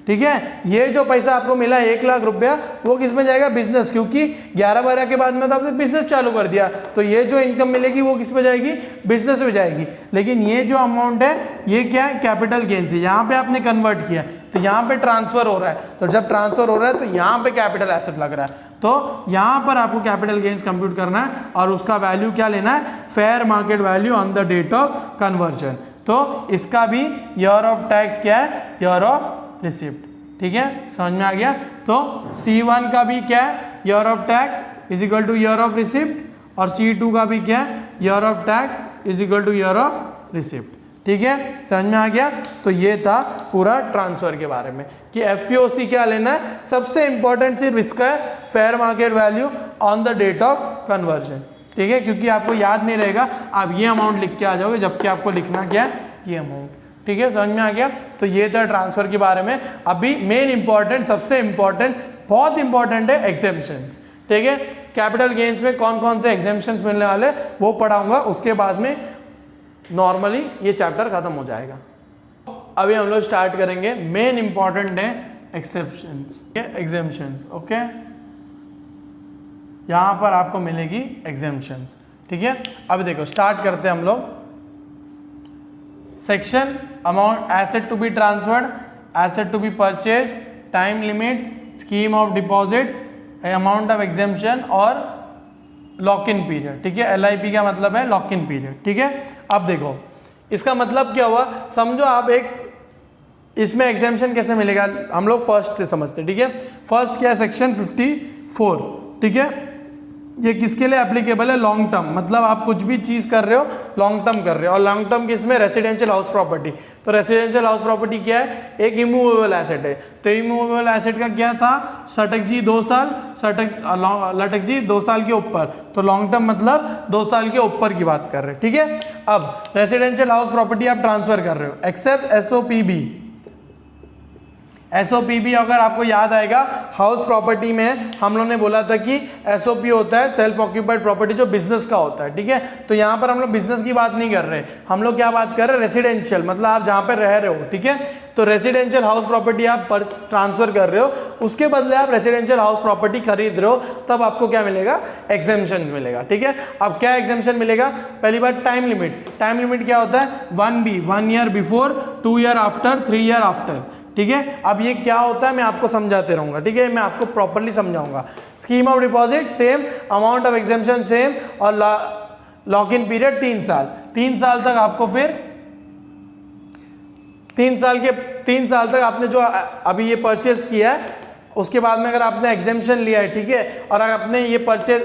ठीक है, ये जो पैसा आपको मिला 1 लाख रुपया वो किस में जाएगा, बिजनेस, क्योंकि 11/12 के बाद में तो आपने बिजनेस चालू कर दिया, तो ये जो इनकम मिलेगी वो किस में जाएगी, बिजनेस में जाएगी। लेकिन ये जो अमाउंट है ये क्या है, कैपिटल गेन से, यहाँ पे आपने कन्वर्ट किया तो यहाँ पे ट्रांसफर हो रहा है, तो जब ट्रांसफर हो रहा है तो यहाँ पे कैपिटल एसेट लग रहा है, तो यहाँ पर आपको कैपिटल गेन्स कंप्यूट करना है और उसका वैल्यू क्या लेना है, fair market value on the date of conversion. तो इसका भी ईयर ऑफ टैक्स क्या है, ईयर ऑफ रिसिप्ट। ठीक है, समझ में आ गया। तो C1 का भी क्या है, year of tax is equal to year of receipt, और C2 का भी क्या है, year of tax is equal to year of receipt. ठीक है, समझ में आ गया। तो ये था पूरा ट्रांसफर के बारे में कि FVOC क्या लेना है, सबसे इंपॉर्टेंट सिर्फ इसका है fair market value on the date of conversion. ठीक है, क्योंकि आपको याद नहीं रहेगा, आप ये अमाउंट लिख के आ जाओगे, जबकि आपको लिखना क्या है, ये अमाउंट। ठीक है, समझ में आ गया। तो ये था ट्रांसफर के बारे में। अभी मेन इंपॉर्टेंट, सबसे इंपॉर्टेंट, बहुत इंपॉर्टेंट है एग्जेम्पशंस। ठीक है, कैपिटल गेन्स में कौन कौन से एग्जेम्पशंस मिलने वाले वो पढ़ाऊंगा, उसके बाद में नॉर्मली ये चैप्टर खत्म हो जाएगा। अभी हम लोग स्टार्ट करेंगे, मेन इंपॉर्टेंट है एक्सेप्शंस, एग्जेम्पशंस। ओके, यहां पर आपको मिलेगी एग्जेम्पशंस। ठीक है, अब देखो स्टार्ट करते हैं हम लोग। Section amount, asset to be transferred, asset to be purchase, time limit, scheme of deposit, amount of exemption और लॉक इन पीरियड, ठीक है। LIP का मतलब है लॉक इन पीरियड, ठीक है। अब देखो इसका मतलब क्या हुआ, समझो आप एक इसमें एग्जेम्पशन कैसे मिलेगा, हम लोग फर्स्ट से समझते हैं, ठीक है। फर्स्ट क्या है, सेक्शन 54, ठीक है। ये किसके लिए एप्लीकेबल है, लॉन्ग टर्म, मतलब आप कुछ भी चीज़ कर रहे हो लॉन्ग टर्म कर रहे हो, और लॉन्ग टर्म किसमें, रेसिडेंशियल हाउस प्रॉपर्टी। तो रेसिडेंशियल हाउस प्रॉपर्टी क्या है, एक इमूवेबल एसेट है। तो इमूवेबल एसेट का क्या था, सटक जी 2 साल, लटक जी 2 साल के ऊपर, तो लॉन्ग टर्म मतलब 2 साल के ऊपर की बात कर रहे हैं, ठीक है। अब रेसिडेंशियल हाउस प्रॉपर्टी आप ट्रांसफर कर रहे हो, एक्सेप्ट SOPB। SOPB अगर आपको याद आएगा, हाउस प्रॉपर्टी में हम लोग ने बोला था कि SOP होता है सेल्फ ऑक्यूपाइड प्रॉपर्टी, जो बिजनेस का होता है, ठीक है। तो यहाँ पर हम लोग बिजनेस की बात नहीं कर रहे, हम लोग क्या बात कर रहे हैं, रेसिडेंशियल, मतलब आप जहाँ पर रह रहे हो, ठीक है। तो रेसिडेंशियल हाउस प्रॉपर्टी आप ट्रांसफर कर रहे हो, उसके बदले आप रेसिडेंशियल हाउस प्रॉपर्टी खरीद रहे हो, तब आपको क्या मिलेगा, एग्जेम्पशन मिलेगा, ठीक है। अब क्या एग्जेम्पशन मिलेगा, पहली बात टाइम लिमिट। टाइम लिमिट क्या होता है, 1B 1 year before, 2 year after, 3 year after, ठीक है। अब ये क्या होता है मैं आपको समझाते रहूंगा, ठीक है, मैं आपको प्रॉपर्ली समझाऊंगा। Scheme of deposit same, amount of exemption same, और लॉक इन पीरियड 3 साल। 3 साल तक आपको फिर 3 साल तक आपने जो अभी ये परचेज किया है, उसके बाद में अगर आपने एग्जेम्पशन लिया है, ठीक है, और अगर आपने ये परचेज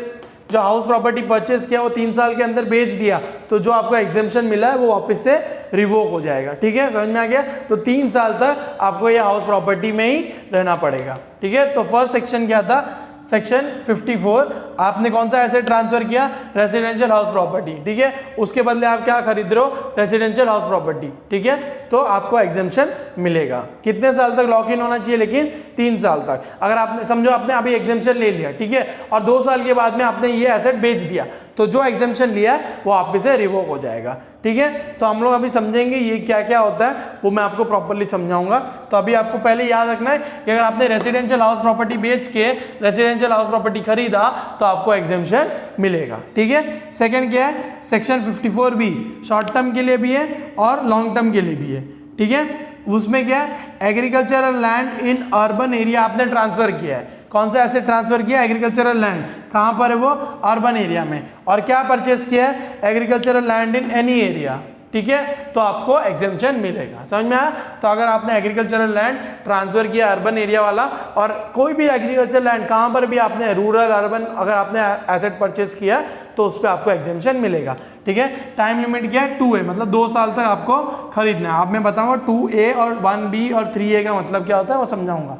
जो हाउस प्रॉपर्टी परचेज किया वो 3 साल के अंदर बेच दिया, तो जो आपको एग्जेम्पशन मिला है वो वापस से रिवोक हो जाएगा, ठीक है। समझ में आ गया। तो 3 साल तक आपको ये हाउस प्रॉपर्टी में ही रहना पड़ेगा, ठीक है। तो फर्स्ट सेक्शन क्या था, सेक्शन 54, आपने कौन सा एसेट ट्रांसफर किया, रेसिडेंशियल हाउस प्रॉपर्टी, ठीक है। उसके बदले आप क्या खरीद रहे हो, रेसिडेंशियल हाउस प्रॉपर्टी, ठीक है। तो आपको एग्जेम्पशन मिलेगा। कितने साल तक लॉक इन होना चाहिए, लेकिन 3 साल तक। अगर आपने समझो आपने अभी एग्जेम्पशन ले लिया, ठीक है, और 2 साल के बाद में आपने ये एसेट बेच दिया, तो जो एग्जेम्पशन लिया है वो वापस से रिवोक हो जाएगा, ठीक है। तो हम लोग अभी समझेंगे ये क्या क्या होता है, वो मैं आपको प्रॉपर्ली समझाऊंगा। तो अभी आपको पहले याद रखना है कि अगर आपने रेसिडेंशियल हाउस प्रॉपर्टी बेच के रेसिडेंशियल हाउस प्रॉपर्टी खरीदा तो आपको एग्जेम्पशन मिलेगा, ठीक है। सेकंड क्या है, सेक्शन 54B, शॉर्ट टर्म के लिए भी है और लॉन्ग टर्म के लिए भी है, ठीक है। उसमें क्या है, agricultural land in urban area आपने ट्रांसफर किया है। कौन सा एसेट ट्रांसफर किया, एग्रीकल्चरल लैंड, कहाँ पर है वो, अर्बन एरिया में। और क्या परचेस किया है, agricultural land in any area, ठीक है, तो आपको एग्जेम्पशन मिलेगा। समझ में आया। तो अगर आपने एग्रीकल्चरल लैंड ट्रांसफर किया अर्बन एरिया वाला, और कोई भी एग्रीकल्चरल लैंड कहाँ पर भी आपने रूरल अर्बन अगर आपने एसेट परचेस किया तो उस पर आपको एग्जेम्पशन मिलेगा, ठीक है। टाइम लिमिट क्या है, 2 है, मतलब 2 साल तक आपको खरीदना है। अब मैं बताऊंगा 2A और 1B और 3A का मतलब क्या होता है वो समझाऊंगा।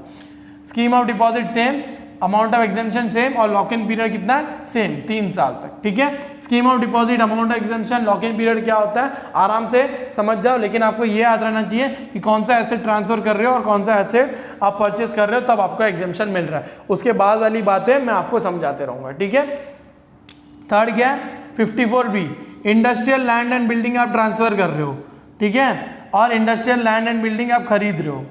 Scheme of deposit same, amount of exemption same, और लॉक इन पीरियड कितना है, सेम, 3 साल तक, ठीक है। Scheme of deposit, amount of exemption, lock in period क्या होता है आराम से समझ जाओ, लेकिन आपको ये याद रहना चाहिए कि कौन सा एसेट ट्रांसफर कर रहे हो और कौन सा एसेट आप परचेस कर रहे हो, तब आपको एग्जेम्पशन मिल रहा है। उसके बाद वाली बातें मैं आपको समझाते रहूंगा, ठीक है। थर्ड क्या है, 54B, industrial land and building आप ट्रांसफर कर रहे हो, ठीक है, और इंडस्ट्रियल लैंड एंड बिल्डिंग आप खरीद रहे हो,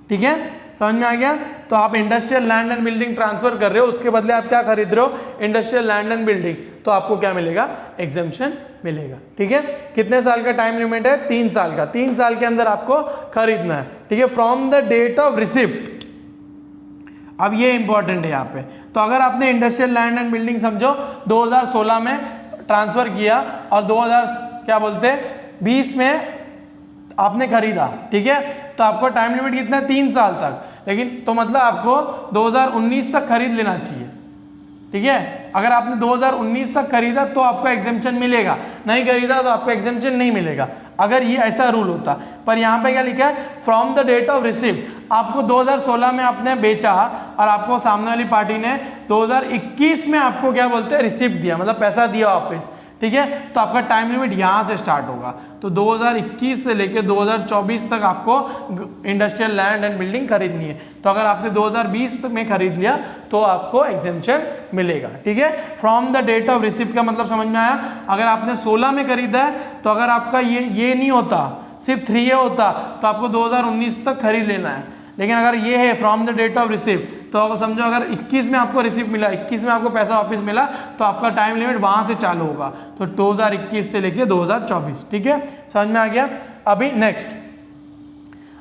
ठीक है, समझ में आ गया। तो आप industrial land and building transfer कर रहे हो, उसके बदले आप क्या खरीद रहे हो, इंडस्ट्रियल लैंड एंड बिल्डिंग, तो आपको क्या मिलेगा, एग्जेम्पशन मिलेगा, ठीक है। कितने साल का टाइम लिमिट है, 3 साल का। 3 साल के अंदर आपको खरीदना है, ठीक है, from the date of receipt. अब ये इंपॉर्टेंट है यहाँ पे। तो अगर आपने इंडस्ट्रियल लैंड एंड बिल्डिंग समझो 2016 में ट्रांसफर किया और 2020 में आपने खरीदा, ठीक है, तो आपको टाइम लिमिट कितना है, 3 साल तक। लेकिन तो मतलब आपको 2019 तक खरीद लेना चाहिए, ठीक है। अगर आपने 2019 तक खरीदा तो आपको एग्जेम्पशन मिलेगा, नहीं खरीदा तो आपको एग्जेम्पशन नहीं मिलेगा, अगर ये ऐसा रूल होता। पर यहाँ पे क्या लिखा है, from the date of receipt. आपको 2016 में आपने बेचा और आपको सामने वाली पार्टी ने 2021 में आपको क्या बोलते हैं, रिसिप्ट दिया, मतलब पैसा दिया वापस, ठीक है, तो आपका टाइम लिमिट यहाँ से स्टार्ट होगा। तो 2021 से लेकर 2024 तक आपको इंडस्ट्रियल लैंड एंड बिल्डिंग खरीदनी है। तो अगर आपने 2020 में खरीद लिया तो आपको एग्जेम्पशन मिलेगा, ठीक है। From the date of receipt का मतलब समझ में आया। अगर आपने 16 में खरीदा है तो अगर आपका ये नहीं होता, सिर्फ 3A होता, तो आपको 2019 तक खरीद लेना है। लेकिन अगर ये है from the date of receipt, तो अगर समझो अगर 21 में आपको रिसिप्ट मिला, 21 में आपको पैसा वापस मिला, तो आपका टाइम लिमिट वहां से चालू होगा, तो 2021 से लेके 2024, ठीक है, समझ में आ गया। अभी नेक्स्ट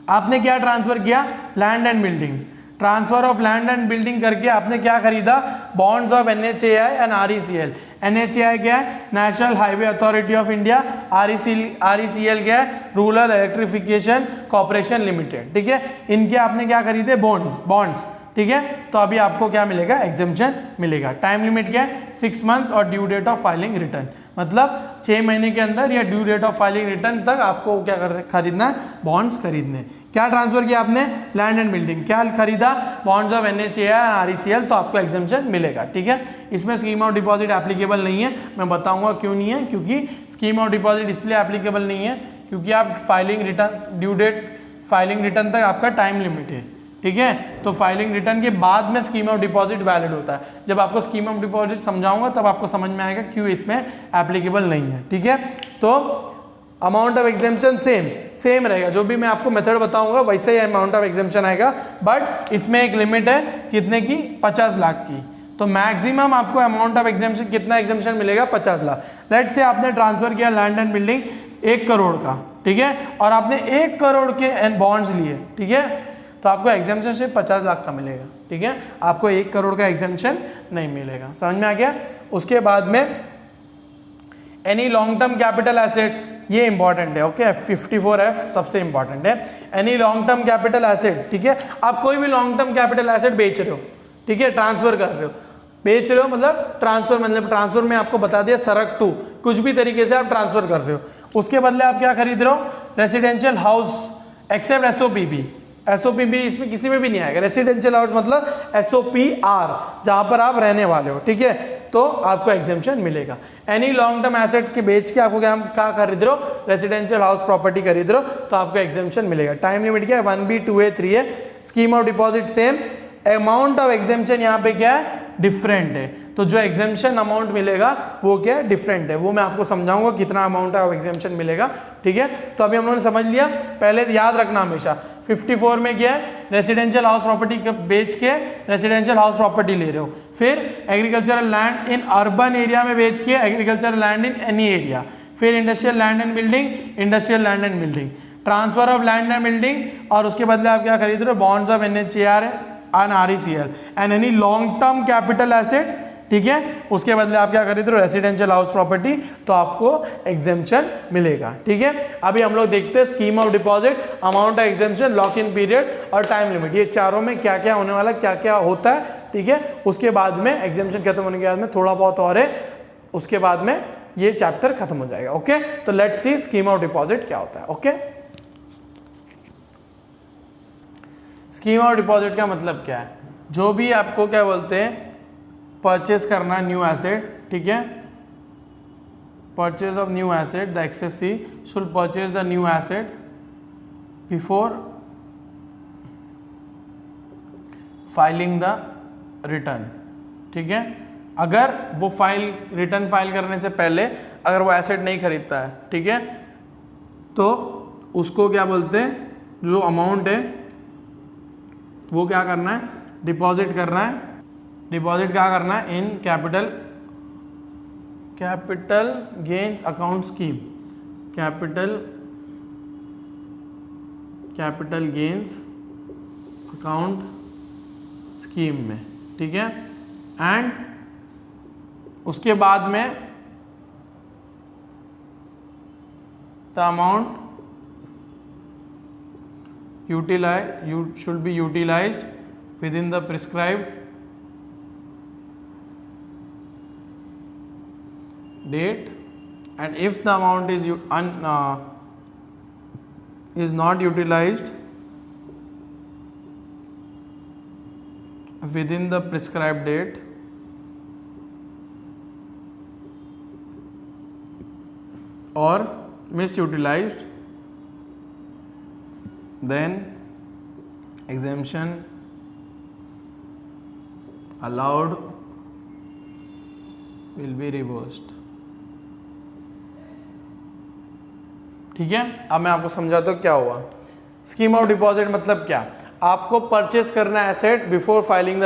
आपने क्या ट्रांसफर किया, land and building, transfer of land and building करके आपने क्या खरीदा, bonds of NHAI and RECL। NHAI क्या है, national highway authority of India. RECL क्या है, रूरल इलेक्ट्रिफिकेशन कॉर्पोरेशन लिमिटेड। ठीक है, इनके आपने क्या खरीदे, बॉन्ड्स। ठीक है, तो अभी आपको क्या मिलेगा, एग्जेम्पशन मिलेगा। टाइम लिमिट क्या है, 6 मंथ्स और due date of filing return, मतलब 6 महीने के अंदर या due date of filing return तक आपको क्या खरीदना है, बॉन्ड्स खरीदने। क्या ट्रांसफर किया आपने, लैंड एंड बिल्डिंग। क्या खरीदा, बॉन्ड्स ऑफ NHAI और RECL, तो आपको एग्जेम्पशन मिलेगा। ठीक है, इसमें स्कीम ऑफ डिपॉजिट एप्लीकेबल नहीं है, मैं बताऊंगा क्यों नहीं है। क्योंकि स्कीम ऑफ डिपॉजिट इसलिए एप्लीकेबल नहीं है क्योंकि आप filing return, due date filing return तक आपका टाइम लिमिट है। ठीक है, तो फाइलिंग रिटर्न के बाद में स्कीम ऑफ डिपॉजिट वैलिड होता है। जब आपको स्कीम ऑफ डिपॉजिट समझाऊंगा तब आपको समझ में आएगा क्यों इसमें एप्लीकेबल नहीं है। ठीक है, तो अमाउंट ऑफ एग्जेम्पशन सेम रहेगा, जो भी मैं आपको मेथड बताऊंगा वैसे ही अमाउंट ऑफ एग्जेम्पशन आएगा, बट इसमें एक लिमिट है कितने की, 50 लाख की। तो मैक्सिमम आपको अमाउंट ऑफ एग्जेम्पशन, कितना एग्जेम्पशन मिलेगा, 50 लाख। लेट से आपने ट्रांसफर किया लैंड एंड बिल्डिंग 1 करोड़ का, ठीक है, और आपने 1 करोड़ के बॉन्ड्स लिए। ठीक है, तो आपको एग्जेम्पशन सिर्फ 50 लाख का मिलेगा। ठीक है, आपको 1 करोड़ का एग्जेम्पशन नहीं मिलेगा। समझ में आ गया। उसके बाद में any long term capital asset, ये इंपॉर्टेंट है। ओके, 54F सबसे इंपॉर्टेंट है। Any long term capital asset, ठीक है, आप कोई भी लॉन्ग टर्म कैपिटल एसेट बेच रहे हो, ठीक है, ट्रांसफर कर रहे हो, बेच रहे हो मतलब ट्रांसफर में आपको बता दिया सरक टू, कुछ भी तरीके से आप ट्रांसफर कर रहे हो। उसके बदले आप क्या खरीद रहे हो, residential house except SOPB। SOPB इसमें किसी में भी नहीं आएगा। रेसिडेंशियल हाउस मतलब SOPR, जहां पर आप रहने वाले हो। ठीक है, तो आपको एग्जेम्पशन मिलेगा। एनी लॉन्ग टर्म एसेट के बेच के आपको क्या खरीद रहे हो, रेसिडेंशियल हाउस प्रॉपर्टी खरीद रहे हो, तो आपको एग्जेम्पशन मिलेगा। टाइम लिमिट क्या है, 1B 2A 3A। Scheme of deposit same. Amount of exemption यहाँ पे क्या है, डिफरेंट है। तो जो एग्जेम्पशन अमाउंट मिलेगा वो क्या है, डिफरेंट है। वो मैं आपको समझाऊंगा कितना अमाउंट ऑफ एग्जेम्पशन मिलेगा। ठीक है, तो अभी हम लोगों ने समझ लिया। पहले याद रखना हमेशा 54 में क्या है, रेसिडेंशियल हाउस प्रॉपर्टी बेच के रेसिडेंशियल हाउस प्रॉपर्टी ले रहे हो। फिर agricultural land in urban area में बेच के agricultural land in any area. फिर industrial land and building, industrial land and building, transfer of land and building, और उसके बदले आप क्या खरीद रहे हो, bonds of NHAI and RECL and any long term capital asset. ठीक है, उसके बदले आप क्या खरीद रहे हो, रेसिडेंशियल हाउस प्रॉपर्टी, तो आपको एग्जेम्पशन मिलेगा। ठीक है, अभी हम लोग देखते हैं scheme of deposit, amount of exemption, lock in period और टाइम लिमिट, ये चारों में क्या क्या होने वाला, क्या क्या होता है। ठीक है, उसके बाद में एग्जेम्पशन खत्म होने के बाद में थोड़ा बहुत और है, उसके बाद में ये चैप्टर खत्म हो जाएगा। ओके, तो let's see scheme of deposit क्या होता है। ओके, स्कीम ऑफ डिपॉजिट का मतलब क्या है, जो भी आपको क्या बोलते हैं, परचेस करना न्यू एसेट। ठीक है, purchase of new asset, the XC should purchase the new asset before filing the return. ठीक है, अगर वो रिटर्न फाइल करने से पहले अगर वो एसेट नहीं खरीदता है, ठीक है, तो उसको क्या बोलते हैं, जो अमाउंट है वो क्या करना है, डिपॉजिट करना है। डिपॉजिट क्या करना है, in capital gains account scheme, capital gains account scheme में। ठीक है, एंड उसके बाद में the amount should be utilized within the prescribed date, and if the amount is not utilized within the prescribed date, or misutilized, then exemption allowed will be reversed। ठीक है, अब मैं आपको समझाता हूँ क्या हुआ। स्कीम ऑफ डिपॉजिट मतलब क्या, आपको परचेस करना है asset before filing the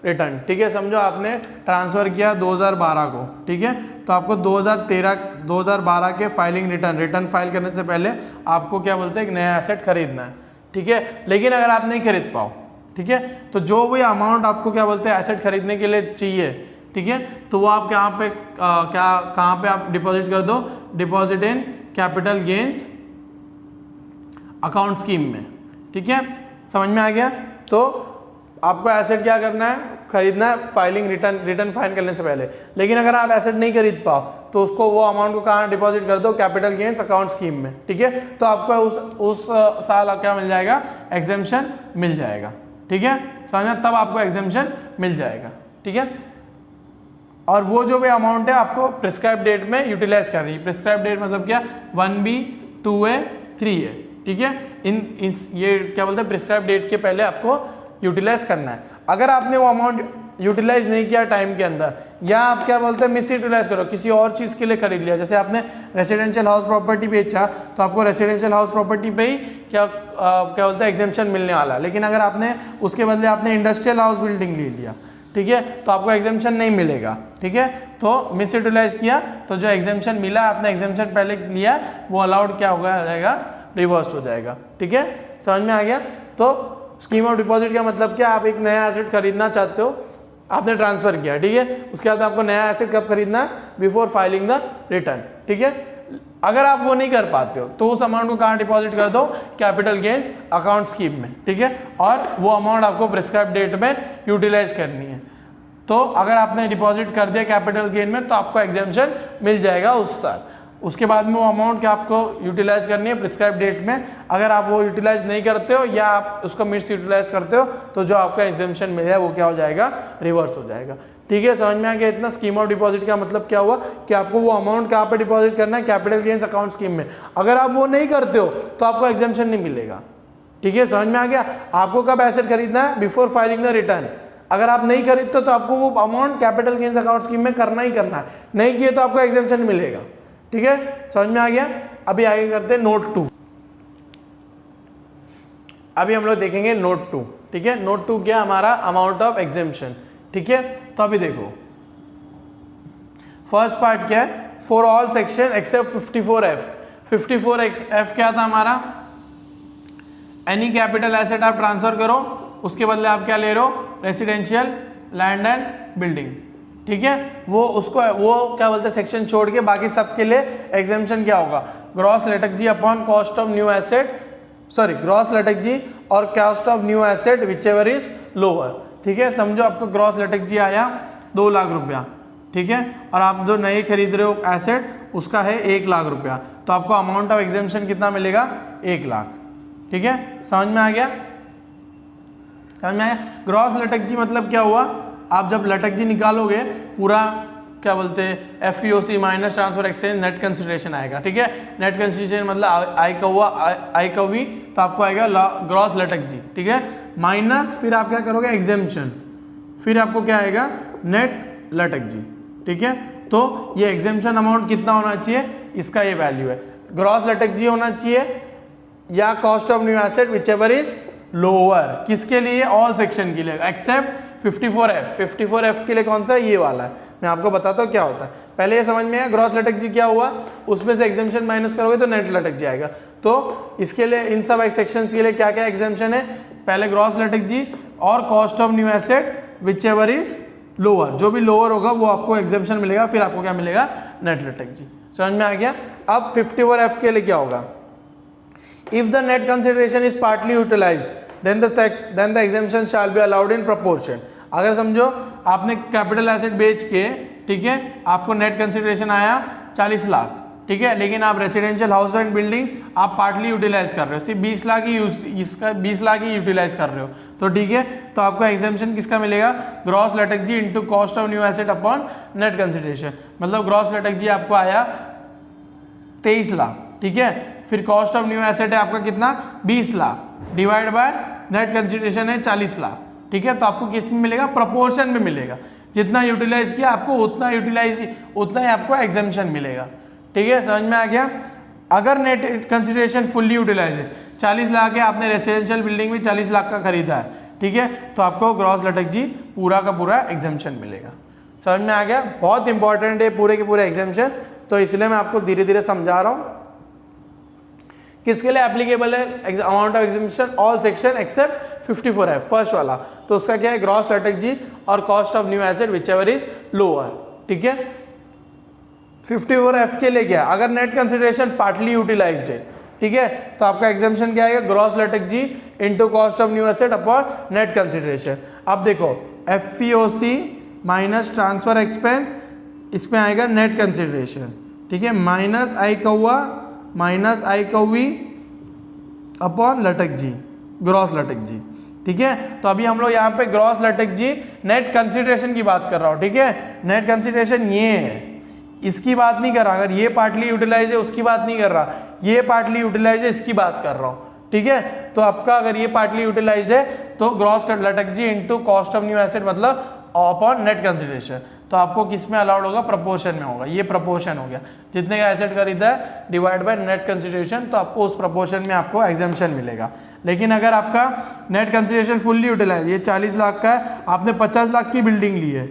return. ठीक है, समझो आपने ट्रांसफर किया 2012 को, ठीक है, तो आपको 2012 के फाइलिंग रिटर्न फाइल करने से पहले आपको क्या बोलते हैं, एक नया एसेट खरीदना है। ठीक है, लेकिन अगर आप नहीं खरीद पाओ, ठीक है। तो जो भी अमाउंट आपको क्या बोलते हैं एसेट खरीदने के लिए चाहिए, ठीक है, तो वो आप यहाँ पे कहाँ पे आप डिपॉजिट कर दो, deposit in capital gains account scheme में, ठीक है। समझ में आ गया। तो आपको एसेट क्या करना है, खरीदना है फाइलिंग रिटर्न फाइल करने से पहले। लेकिन अगर आप एसेट नहीं खरीद पाओ तो उसको वो अमाउंट को कहाँ डिपॉजिट कर दो, कैपिटल गेन्स अकाउंट स्कीम में, ठीक है। तो आपको उस साल क्या मिल जाएगा, एग्जेम्पशन मिल जाएगा, ठीक है। समझना, तब आपको एग्जेम्पशन मिल जाएगा, ठीक है। और वो जो भी अमाउंट है आपको प्रिस्क्राइब डेट में यूटिलाइज करनी है। प्रिस्क्राइब डेट मतलब क्या, 1B 2A 3A, ठीक है। इन ये क्या बोलते हैं प्रिस्क्राइब डेट के पहले आपको यूटिलाइज करना है। अगर आपने वो अमाउंट यूटिलाइज नहीं किया टाइम के अंदर, या आप क्या बोलते हैं मिस यूटिलाइज करो, किसी और चीज़ के लिए खरीद लिया, जैसे आपने रेसिडेंशियल हाउस प्रॉपर्टी बेचा तो आपको रेसिडेंशियल हाउस प्रॉपर्टी पे ही क्या बोलते हैं एग्जेम्पशन मिलने वाला है। लेकिन अगर आपने उसके बदले आपने इंडस्ट्रियल हाउस बिल्डिंग ले लिया, ठीक है, तो आपको एग्जेम्पशन नहीं मिलेगा, ठीक है। तो मिस यूटिलाइज किया तो जो एग्जेम्पशन मिला, आपने एग्जेम्पशन पहले लिया, वो अलाउड क्या होगा जाएगा, रिवर्स हो जाएगा, ठीक है। समझ में आ गया। तो स्कीम ऑफ डिपॉजिट का मतलब क्या, आप एक नया एसेट खरीदना चाहते हो, आपने ट्रांसफर किया, ठीक है, उसके बाद आपको नया एसेट कब खरीदना है, बिफोर फाइलिंग द रिटर्न, ठीक है। अगर आप वो नहीं कर पाते हो तो उस अमाउंट को कहाँ डिपॉजिट कर दो, कैपिटल गेन्स अकाउंट स्कीम में, ठीक है। और वो अमाउंट आपको प्रिस्क्राइब डेट में यूटिलाइज करनी है। तो अगर आपने डिपॉजिट कर दिया कैपिटल गेन में तो आपको एग्जेम्पशन मिल जाएगा उस साल। उसके बाद में वो अमाउंट क्या आपको यूटिलाइज करनी है प्रिस्क्राइब डेट में। अगर आप वो यूटिलाइज नहीं करते हो या आप उसको मिस यूटिलाइज करते हो तो जो आपका एग्जेम्पशन मिला है वो क्या हो जाएगा, रिवर्स हो जाएगा, ठीक है। समझ में आ गया इतना। स्कीम ऑफ डिपॉजिट का मतलब क्या हुआ कि आपको वो अमाउंट कहाँ पे डिपॉजिट करना है, कैपिटल गेन्स अकाउंट स्कीम में। अगर आप वो नहीं करते हो तो आपको एग्जेम्पशन नहीं मिलेगा, ठीक है। समझ में आ गया। आपको कब एसेट खरीदना है, बिफोर फाइलिंग द रिटर्न। अगर आप नहीं खरीदते तो आपको वो amount capital gains account scheme में करना ही करना है, नहीं किए तो आपको एग्जेम्पशन मिलेगा, ठीक है। समझ में आ गया। अभी आगे करते हैं नोट 2। अभी हम लोग देखेंगे नोट 2, ठीक है। नोट 2 क्या, हमारा अमाउंट ऑफ एग्जेम्पशन, ठीक है। तो अभी देखो फर्स्ट पार्ट क्या है, for all section except 54F। 54F क्या था हमारा, एनी कैपिटल एसेट आप ट्रांसफर करो, उसके बदले आप क्या ले रहे हो, रेसिडेंशियल लैंड एंड बिल्डिंग, ठीक है। वो क्या बोलते हैं सेक्शन छोड़ के बाकी सबके लिए एग्जेम्पशन क्या होगा, ग्रॉस लेटक upon cost of new asset, sorry gross लेटक और cost of new asset whichever is lower, ठीक है। समझो आपको ग्रॉस लेटक आया 2 लाख रुपया, ठीक है, और आप जो नए खरीद रहे हो एसेट उसका है 1 लाख रुपया, तो आपको अमाउंट ऑफ एग्जेम्पशन कितना मिलेगा, 1 लाख, ठीक है। समझ में आ गया, समझ में आया। ग्रॉस लटक मतलब क्या हुआ, आप जब लटक निकालोगे पूरा क्या बोलते हैं FEOC minus transfer exchange net consideration आएगा, ठीक है। नेट कंसिडरेशन मतलब आई का वी, तो आपको आएगा ग्रॉस लटक, ठीक है, माइनस फिर आप क्या करोगे एग्जेम्पशन, फिर आपको क्या आएगा नेट लटक, ठीक है। तो ये एग्जेम्पशन अमाउंट कितना होना चाहिए, इसका ये वैल्यू है, ग्रॉस लटक होना चाहिए या cost of new asset whichever is lower, किसके लिए, ऑल सेक्शन के लिए एक्सेप्ट 54F। 54F के लिए कौन सा, ये वाला है। मैं आपको बताता हूँ क्या होता है, पहले ये समझ में आया ग्रॉस लटक क्या हुआ, उसमें से एग्जेम्पशन माइनस करोगे तो नेट लटक जाएगा। तो इसके लिए इन सब सेक्शंस के लिए क्या क्या एग्जेम्पशन है, पहले ग्रॉस लटक और cost of new asset whichever is lower, जो भी लोअर होगा वो आपको एग्जेम्पशन मिलेगा, फिर आपको क्या मिलेगा, नेट लटक। समझ में आ गया। अब 54F के लिए क्या होगा, if the net consideration is partly utilized then the exemption shall be allowed in proportion। अगर समझो आपने कैपिटल एसेट बेच के, ठीक है, आपको नेट कंसिडरेशन आया 40 लाख, ठीक है, लेकिन आप रेसिडेंशियल हाउस एंड बिल्डिंग आप पार्टली यूटिलाइज कर रहे हो, सिर्फ 20 लाख ही इसका 20 लाख ही यूटिलाइज कर रहे हो, तो ठीक है, तो आपको एग्जेम्पशन किसका मिलेगा, ग्रॉस लटक into cost of new asset upon net consideration. मतलब ग्रॉस लटक आपको आया 23 लाख, ठीक है, फिर कॉस्ट ऑफ न्यू एसेट है आपका कितना 20 lakh divide by net consideration है 40 लाख, ठीक है। तो आपको किस में मिलेगा, प्रोपोर्शन में मिलेगा, जितना यूटिलाइज किया आपको उतना ही आपको एग्जेम्पशन मिलेगा, ठीक है। समझ में आ गया। अगर नेट कंसिडरेशन फुल्ली यूटिलाइज है, 40 लाख है, आपने रेसिडेंशियल बिल्डिंग में 40 लाख का खरीदा है, ठीक है, तो आपको ग्रॉस लटक पूरा का पूरा एग्जेम्पशन मिलेगा। समझ में आ गया। बहुत इंपॉर्टेंट है पूरे के पूरे एग्जेम्पशन, तो इसलिए मैं आपको धीरे धीरे समझा रहा हूँ। किसके लिए एप्लीकेबल है amount of exemption, all section except 54F first वाला, तो उसका क्या है ग्रॉस लेटेक्स जी और cost of new asset whichever is lower, ठीक है। 54F के लिए क्या, अगर नेट कंसिडरेशन पार्टली यूटिलाइज्ड है, ठीक है, तो आपका एग्जाम्पशन क्या आएगा gross LTCG into cost of new asset upon net consideration. अब देखो FPOC माइनस ट्रांसफर एक्सपेंस, इसमें आएगा नेट कंसिडरेशन, ठीक है, माइनस आई कौवा माइनस आई कौवी अपॉन लटक जी ग्रॉस लटक जी, ठीक है। तो अभी हम लोग यहाँ पे ग्रॉस लटक जी नेट कंसिडरेशन की बात कर रहा हूँ, ठीक है। नेट कंसिडरेशन ये है, इसकी बात नहीं कर रहा, अगर ये पार्टली यूटिलाइज है उसकी बात नहीं कर रहा, ये पार्टली यूटिलाइज है इसकी बात कर रहा हूँ, ठीक है। तो आपका अगर ये पार्टली यूटिलाइज्ड है तो ग्रॉस लटक जी into cost of new asset मतलब अपॉन नेट कंसिडरेशन, तो आपको किस में अलाउड होगा, प्रपोर्शन में होगा। ये प्रपोर्शन हो गया, जितने का एसेट खरीदा है डिवाइड बाय नेट कंसिडरेशन, तो आपको उस प्रपोर्शन में आपको एग्जाम्पशन मिलेगा। लेकिन अगर आपका नेट कंसिडरेशन फुल्ली यूटिलाइज, ये 40 लाख का है, आपने 50 लाख की बिल्डिंग ली है,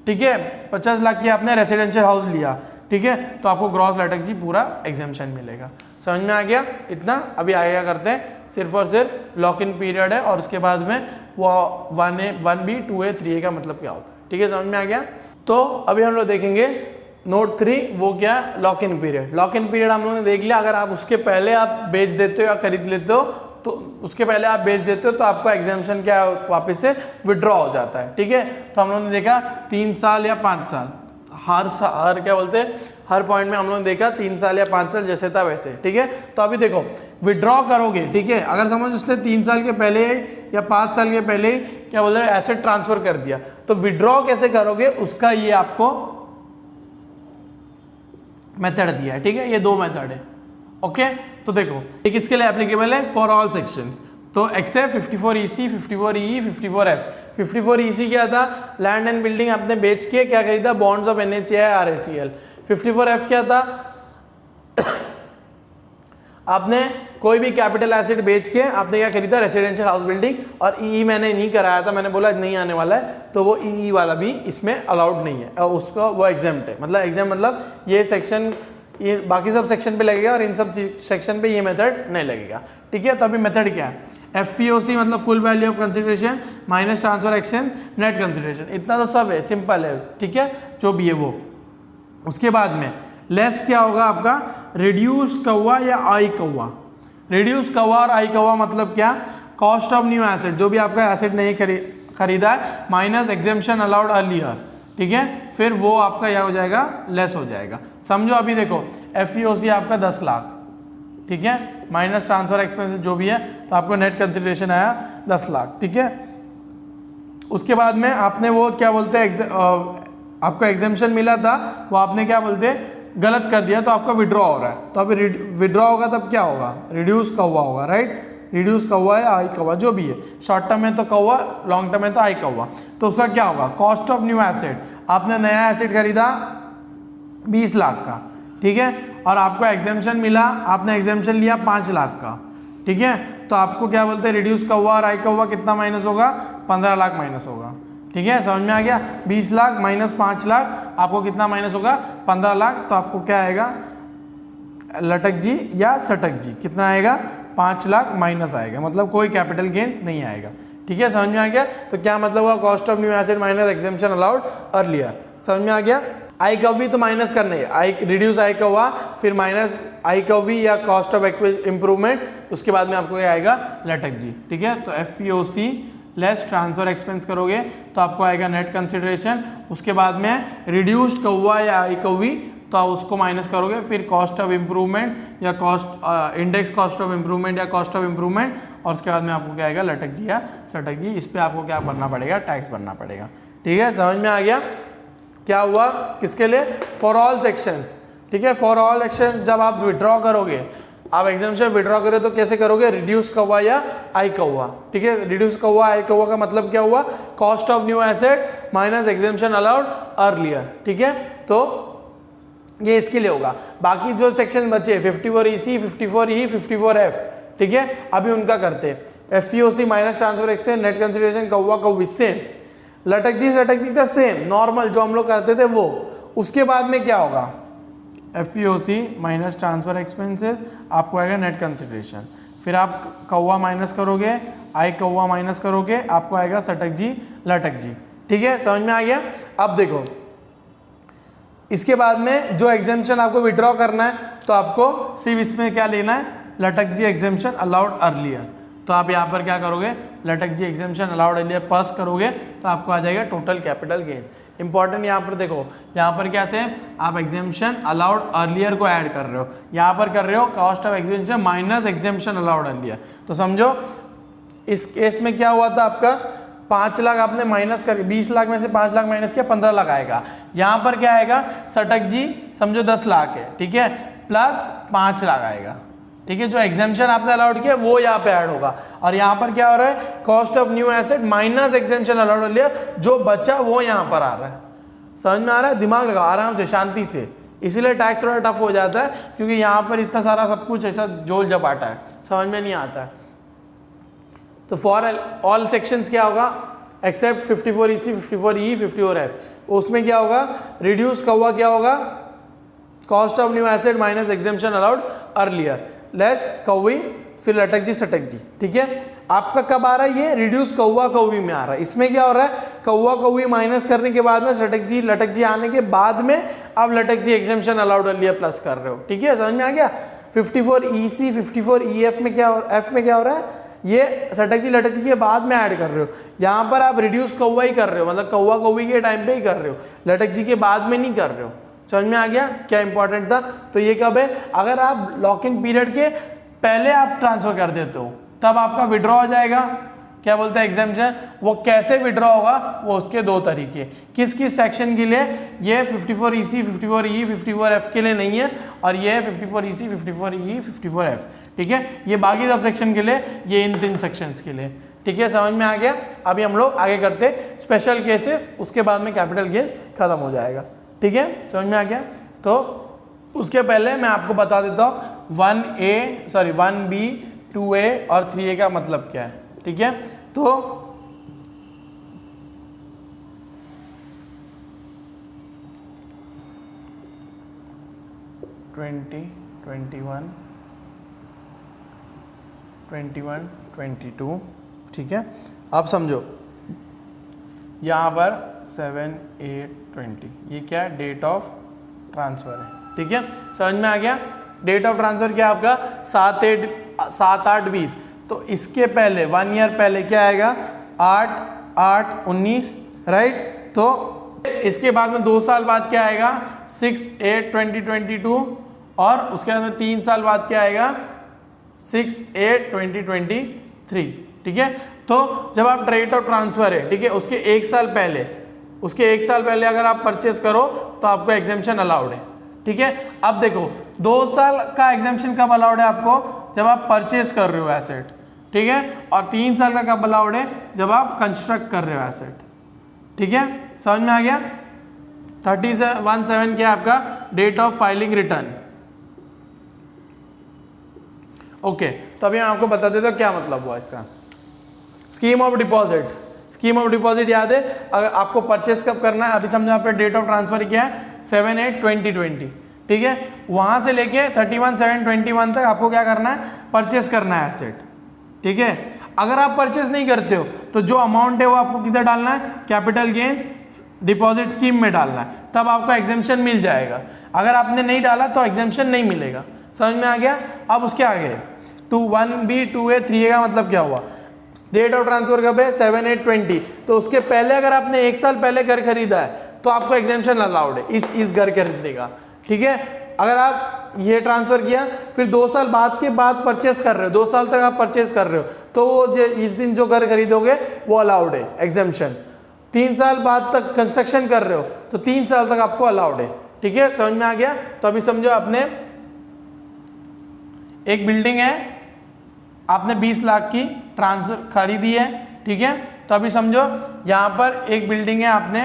ठीक है, 50 लाख की आपने रेसिडेंशियल हाउस लिया, ठीक है, तो आपको ग्रॉस लेटेक्स जी पूरा एग्जाम्पशन मिलेगा। समझ में आ गया इतना। अभी आगे क्या करते हैं, सिर्फ और सिर्फ लॉक इन पीरियड है और उसके बाद में वो 1A 1B 2A 3A का मतलब क्या होता है, ठीक है, समझ में आ गया। तो अभी हम लोग देखेंगे नोट 3, वो क्या lock in period. Lock in period हम लोगों ने देख लिया, अगर आप उसके पहले आप बेच देते हो या खरीद लेते हो, तो उसके पहले आप बेच देते हो तो आपका एग्जाम्पशन क्या वापस से विड्रॉ हो जाता है, ठीक है। तो हम लोगों ने देखा 3 साल या 5 साल, हर क्या बोलते हैं, हर पॉइंट में हम लोगों ने देखा 3 साल या 5 साल जैसे था वैसे, ठीक है। तो अभी देखो विड्रॉ करोगे, ठीक है, अगर समझ उसने 3 साल के पहले या 5 साल के पहले क्या बोल रहे एसेट ट्रांसफर कर दिया, तो विड्रॉ कैसे करोगे उसका ये आपको मेथड दिया है, ठीक है, ये 2 मेथड है, ओके। तो देखो ये किसके लिए एप्लीकेबल है, फॉर ऑल सेक्शंस। तो accept 54EC 54EE 54F। 54EC क्या था, लैंड एंड बिल्डिंग आपने बेच के क्या खरीदा, bonds of NHAI RACL। 54F क्या था, आपने कोई भी कैपिटल एसेट बेच के आपने क्या खरीदा, रेसिडेंशियल हाउस बिल्डिंग। और EE मैंने नहीं कराया था, मैंने बोला नहीं आने वाला है, तो वो EE वाला भी इसमें अलाउड नहीं है, और उसका वो एग्जाम्प्ट है, मतलब एग्जाम मतलब ये सेक्शन, ये बाकी सब सेक्शन पे लगेगा और इन सब सेक्शन पे ये मेथड नहीं लगेगा, ठीक है। तो अभी मेथड क्या है, FPOC मतलब full value of consideration minus transfer action net consideration, इतना तो सब है, सिंपल है, ठीक है, जो भी है वो। उसके बाद में लेस क्या होगा आपका, रिड्यूस कौवा या आई कौवा। रिड्यूस कौवा और आई कौवा मतलब क्या, कॉस्ट ऑफ न्यू एसेट, जो भी आपका एसेट नहीं खरीदा है माइनस एग्जाम्पशन अलाउड अर्लियर, ठीक है, फिर वो आपका क्या हो जाएगा, लेस हो जाएगा। समझो अभी देखो FPOC आपका 10 लाख, ठीक है, माइनस ट्रांसफर एक्सपेंसेस जो भी है, तो आपको नेट कंसिडरेशन आया 10 लाख, ठीक है। उसके बाद में आपने वो क्या बोलते हैं, आपको एग्जाम्पशन मिला था, वो आपने क्या बोलते हैं गलत कर दिया, तो आपका विड्रॉ हो रहा है। तो अभी विड्रॉ होगा तब क्या होगा, रिड्यूस कौवा होगा, राइट, रिड्यूस कौवा या आई कौवा जो भी है, शॉर्ट टर्म में तो कौवा, लॉन्ग टर्म में तो आई कौवा। तो उसका क्या होगा, कॉस्ट ऑफ न्यू एसेट, आपने नया एसेट खरीदा 20 लाख का, ठीक है, और आपको एग्जाम्पशन मिला, आपने एग्जाम्पशन लिया 5 लाख का, ठीक है, तो आपको क्या बोलते हैं, रिड्यूस कौवा और आई कौवा कितना माइनस होगा, 15 लाख माइनस होगा, ठीक है, समझ में आ गया। 20 लाख माइनस 5 लाख आपको कितना माइनस होगा, 15 लाख। तो आपको क्या आएगा, लटक जी या सटक जी कितना आएगा, 5 लाख माइनस आएगा, मतलब कोई कैपिटल गेन्स नहीं आएगा, ठीक है, समझ में आ गया। तो क्या मतलब हुआ, cost of new asset minus exemption allowed earlier, समझ में आ गया। आई कवी तो माइनस करने है, आई रिड्यूस आई कवा, फिर माइनस आई कवी या कॉस्ट ऑफ इम्प्रूवमेंट, उसके बाद में आपको क्या आएगा, लटक जी, ठीक है। तो FPOC लेस ट्रांसफर एक्सपेंस करोगे तो आपको आएगा नेट कंसिडरेशन, उसके बाद में रिड्यूस्ड कौवा या आई कवी, तो आप उसको माइनस करोगे, फिर कॉस्ट ऑफ इम्प्रूवमेंट या cost index cost of improvement या कॉस्ट ऑफ इम्प्रूवमेंट, और उसके बाद में आपको क्या आएगा, लटक जी या सटक जी। इस पर आपको क्या भरना पड़ेगा, टैक्स भरना पड़ेगा, ठीक है, समझ में आ गया। क्या हुआ, किसके लिए, फॉर ऑल सेक्शंस, ठीक है, फॉर ऑल एक्शन। जब आप विड्रॉ करोगे, आप एग्जाम्पशन विड्रॉ करोगे तो कैसे करोगे, रिड्यूस कौवा या आई कौवा, ठीक है। रिड्यूस कौवा आई कौवा का मतलब क्या हुआ, cost of new asset minus exemption allowed earlier, ठीक है। तो ये इसके लिए होगा। बाकी जो सेक्शन बचे 54EC 54E 54F, ठीक है, अभी उनका करते हैं। FPOC minus transfer expense net consideration कौवा कौवी सेम, लटक जी सटक जी था सेम नॉर्मल जो हम लोग करते थे वो। उसके बाद में क्या होगा, FPOC माइनस ट्रांसफर एक्सपेंसेस आपको आएगा नेट कंसिडरेशन, फिर आप कौवा माइनस करोगे, आई कौवा माइनस करोगे, आपको आएगा सटक जी लटक जी। ठीक है, समझ में आ गया। अब देखो इसके बाद में जो एग्जाम्पशन आपको विड्रॉ करना है तो आपको सिर्फ इसमें क्या लेना है, लटक जी एग्जाम्पशन अलाउड अर्लियर। तो आप यहाँ पर क्या करोगे, लटक जी एग्जाम्पशन अलाउड अर्लियर पास करोगे तो आपको आ जाएगा टोटल कैपिटल गेन। इंपॉर्टेंट यहाँ पर देखो, यहाँ पर क्या से आप एग्जाम्पशन अलाउड अर्लियर को ऐड कर रहे हो, यहाँ पर कर रहे हो cost of exemption minus exemption allowed earlier. तो समझो इस केस में क्या हुआ था, आपका 5 लाख आपने माइनस कर 20 लाख में से 5 लाख माइनस किया, 15 लाख आएगा। यहाँ पर क्या आएगा, सटक जी समझो 10 लाख है, ठीक है, प्लस 5 लाख आएगा। ठीक है, जो एग्जाम्पशन आपने अलाउड किया वो यहाँ पे ऐड होगा। और यहाँ पर क्या हो रहा है, cost of new asset minus exemption allowed लिया, जो बचा वो यहाँ पर आ रहा है। समझ में आ रहा है, दिमाग लगा आराम से शांति से। इसीलिए टैक्स थोड़ा टफ हो जाता है क्योंकि यहाँ पर इतना सारा सब कुछ ऐसा जोल जपाटा है, समझ में नहीं आता है। तो फॉर ऑल सेक्शंस क्या होगा, एक्सेप्ट 54EC 54E 54F, उसमें क्या होगा, रिड्यूस कौवा क्या होगा, cost of new asset minus exemption allowed earlier less कौवी फिर लटक जी सटक जी। ठीक है, आपका कब आ रहा है ये, रिड्यूस कौवा कौवी में आ रहा है। इसमें क्या हो रहा है, कौवा कौवी माइनस करने के बाद में सटक जी लटक जी आने के बाद में आप लटक जी एग्जाम्पशन अलाउड अर्लियर प्लस कर रहे हो। ठीक है, समझ में आ गया। 54EC 54EF में क्या एफ में क्या हो रहा है, ये सटक जी लटक जी के बाद में ऐड कर रहे हो। यहाँ पर आप रिड्यूस कौवा ही कर रहे हो, मतलब कौवा कौवी के टाइम पे ही कर रहे हो, लटक जी के बाद में नहीं कर रहे हो। समझ में आ गया क्या इंपॉर्टेंट था। तो ये कब है, अगर आप लॉक इन पीरियड के पहले आप ट्रांसफर कर देते हो तब आपका विड्रॉ हो जाएगा, क्या बोलते हैं एग्जाम्पशन। वो कैसे विड्रॉ होगा, वो उसके 2 तरीके, किस किस सेक्शन के लिए, ये 54EC 54E 54F के लिए नहीं है, और ये 54EC 54E 54F। ठीक है, ये बाकी सब सेक्शन के लिए, ये इन 3 सेक्शंस के लिए। ठीक है, समझ में आ गया। अभी हम लोग आगे करते स्पेशल केसेस, उसके बाद में कैपिटल गेन्स खत्म हो जाएगा। ठीक है, समझ में आ गया। तो उसके पहले मैं आपको बता देता हूँ 1B 2A और 3A का मतलब क्या है। ठीक है, तो ट्वेंटी 21 22। ठीक है, आप समझो यहाँ पर 7 8 20, ये क्या है, डेट ऑफ ट्रांसफ़र है। ठीक है, समझ में आ गया। डेट ऑफ ट्रांसफ़र क्या आपका 7 8 20, तो इसके पहले 1 ईयर पहले क्या आएगा, 8 8 19, राइट। तो इसके बाद में 2 साल बाद क्या आएगा, 6 8 2022, और उसके बाद में 3 साल बाद क्या आएगा, 6 8 2023। ठीक है, तो जब आप डेट ऑफ ट्रांसफ़र है, ठीक है, उसके 1 साल पहले अगर आप परचेस करो तो आपको एग्जाम्पशन अलाउड है। ठीक है, अब देखो 2 साल का एग्जाम्पशन कब अलाउड है आपको, जब आप परचेस कर रहे हो एसेट। ठीक है, और 3 साल का कब अलाउड है, जब आप कंस्ट्रक्ट कर रहे हो एसेट। ठीक है, समझ में आ गया। 31(7) क्या है आपका, date of filing return. Okay, तो अभी मैं आपको बता देता हूँ क्या मतलब हुआ इसका। Scheme of deposit, scheme of deposit याद है, अगर आपको परचेस कब करना है, अभी समझो आपका डेट ऑफ ट्रांसफर क्या है 7 8 2020। ठीक है, वहां से लेके 31 7 21 तक आपको क्या करना है, परचेस करना है एसेट। ठीक है, अगर आप परचेस नहीं करते हो तो जो अमाउंट है वो आपको किधर डालना है, कैपिटल गेन्स डिपॉजिट स्कीम में डालना है, तब आपको एग्जाम्पशन मिल जाएगा। अगर आपने नहीं डाला तो एग्जाम्पशन नहीं मिलेगा। समझ में आ गया। अब उसके आगे 1B 2A 3A का मतलब क्या हुआ, डेट ऑफ ट्रांसफर कब है 7 8 20, तो उसके पहले अगर आपने 1 साल पहले घर खरीदा है तो आपको एग्जाम्पशन अलाउड है इस घर खरीदने का। ठीक है, अगर आप ये ट्रांसफर किया फिर 2 साल बाद के बाद परचेस कर रहे हो, 2 साल तक आप परचेस कर रहे हो, तो वो इस दिन जो घर खरीदोगे वो अलाउड है एग्जाम्पशन। 3 साल बाद तक कंस्ट्रक्शन कर रहे हो तो 3 साल तक आपको अलाउड है। ठीक है, समझ में आ गया। तो अभी समझो आपने एक बिल्डिंग है, आपने 20 लाख की ट्रांसफर खरीदी है। ठीक है, तो अभी समझो यहाँ पर एक बिल्डिंग है, आपने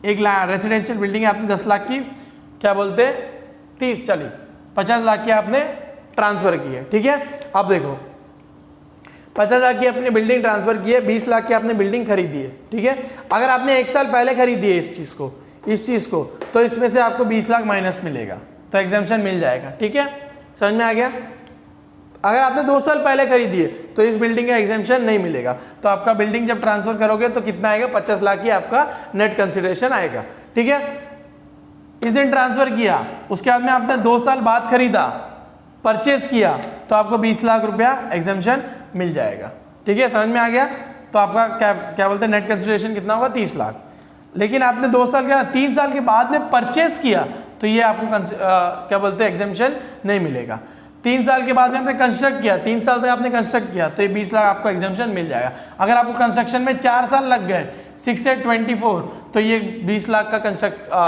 एक रेसिडेंशियल बिल्डिंग है, आपने 10 लाख की क्या बोलते 50 लाख की आपने ट्रांसफर की है। ठीक है, अब देखो 50 लाख की अपनी बिल्डिंग ट्रांसफर की है, 20 लाख की आपने बिल्डिंग खरीदी है। ठीक है, अगर आपने 1 साल पहले खरीदी है इस चीज को तो इसमें से आपको 20 लाख माइनस मिलेगा, तो एग्जाम्पशन मिल जाएगा। ठीक है, समझ में आ गया। अगर आपने 2 साल पहले खरीदी है तो इस बिल्डिंग का एग्जेम्पशन नहीं मिलेगा। तो आपका बिल्डिंग जब ट्रांसफर करोगे तो कितना आएगा, 50 लाख की आपका नेट कंसिडरेशन आएगा। ठीक है, इस दिन ट्रांसफर किया, उसके बाद में आपने 2 साल बाद खरीदा, परचेस किया, तो आपको 20 लाख रुपया एग्जेम्पशन मिल जाएगा। ठीक है, समझ में आ गया। तो आपका क्या बोलते हैं नेट कंसिडरेशन कितना होगा, 30 लाख। लेकिन आपने 2 साल के 3 साल के बाद में परचेस किया तो ये आपको क्या बोलते हैं एग्जेम्पशन नहीं मिलेगा। 3 साल के बाद में आपने कंस्ट्रक्ट किया, 3 साल तक आपने कंस्ट्रक्ट किया तो ये 20 लाख आपको एग्जेम्पशन मिल जाएगा। अगर आपको कंस्ट्रक्शन में 4 साल लग गए, 6 से 24, तो ये 20 लाख का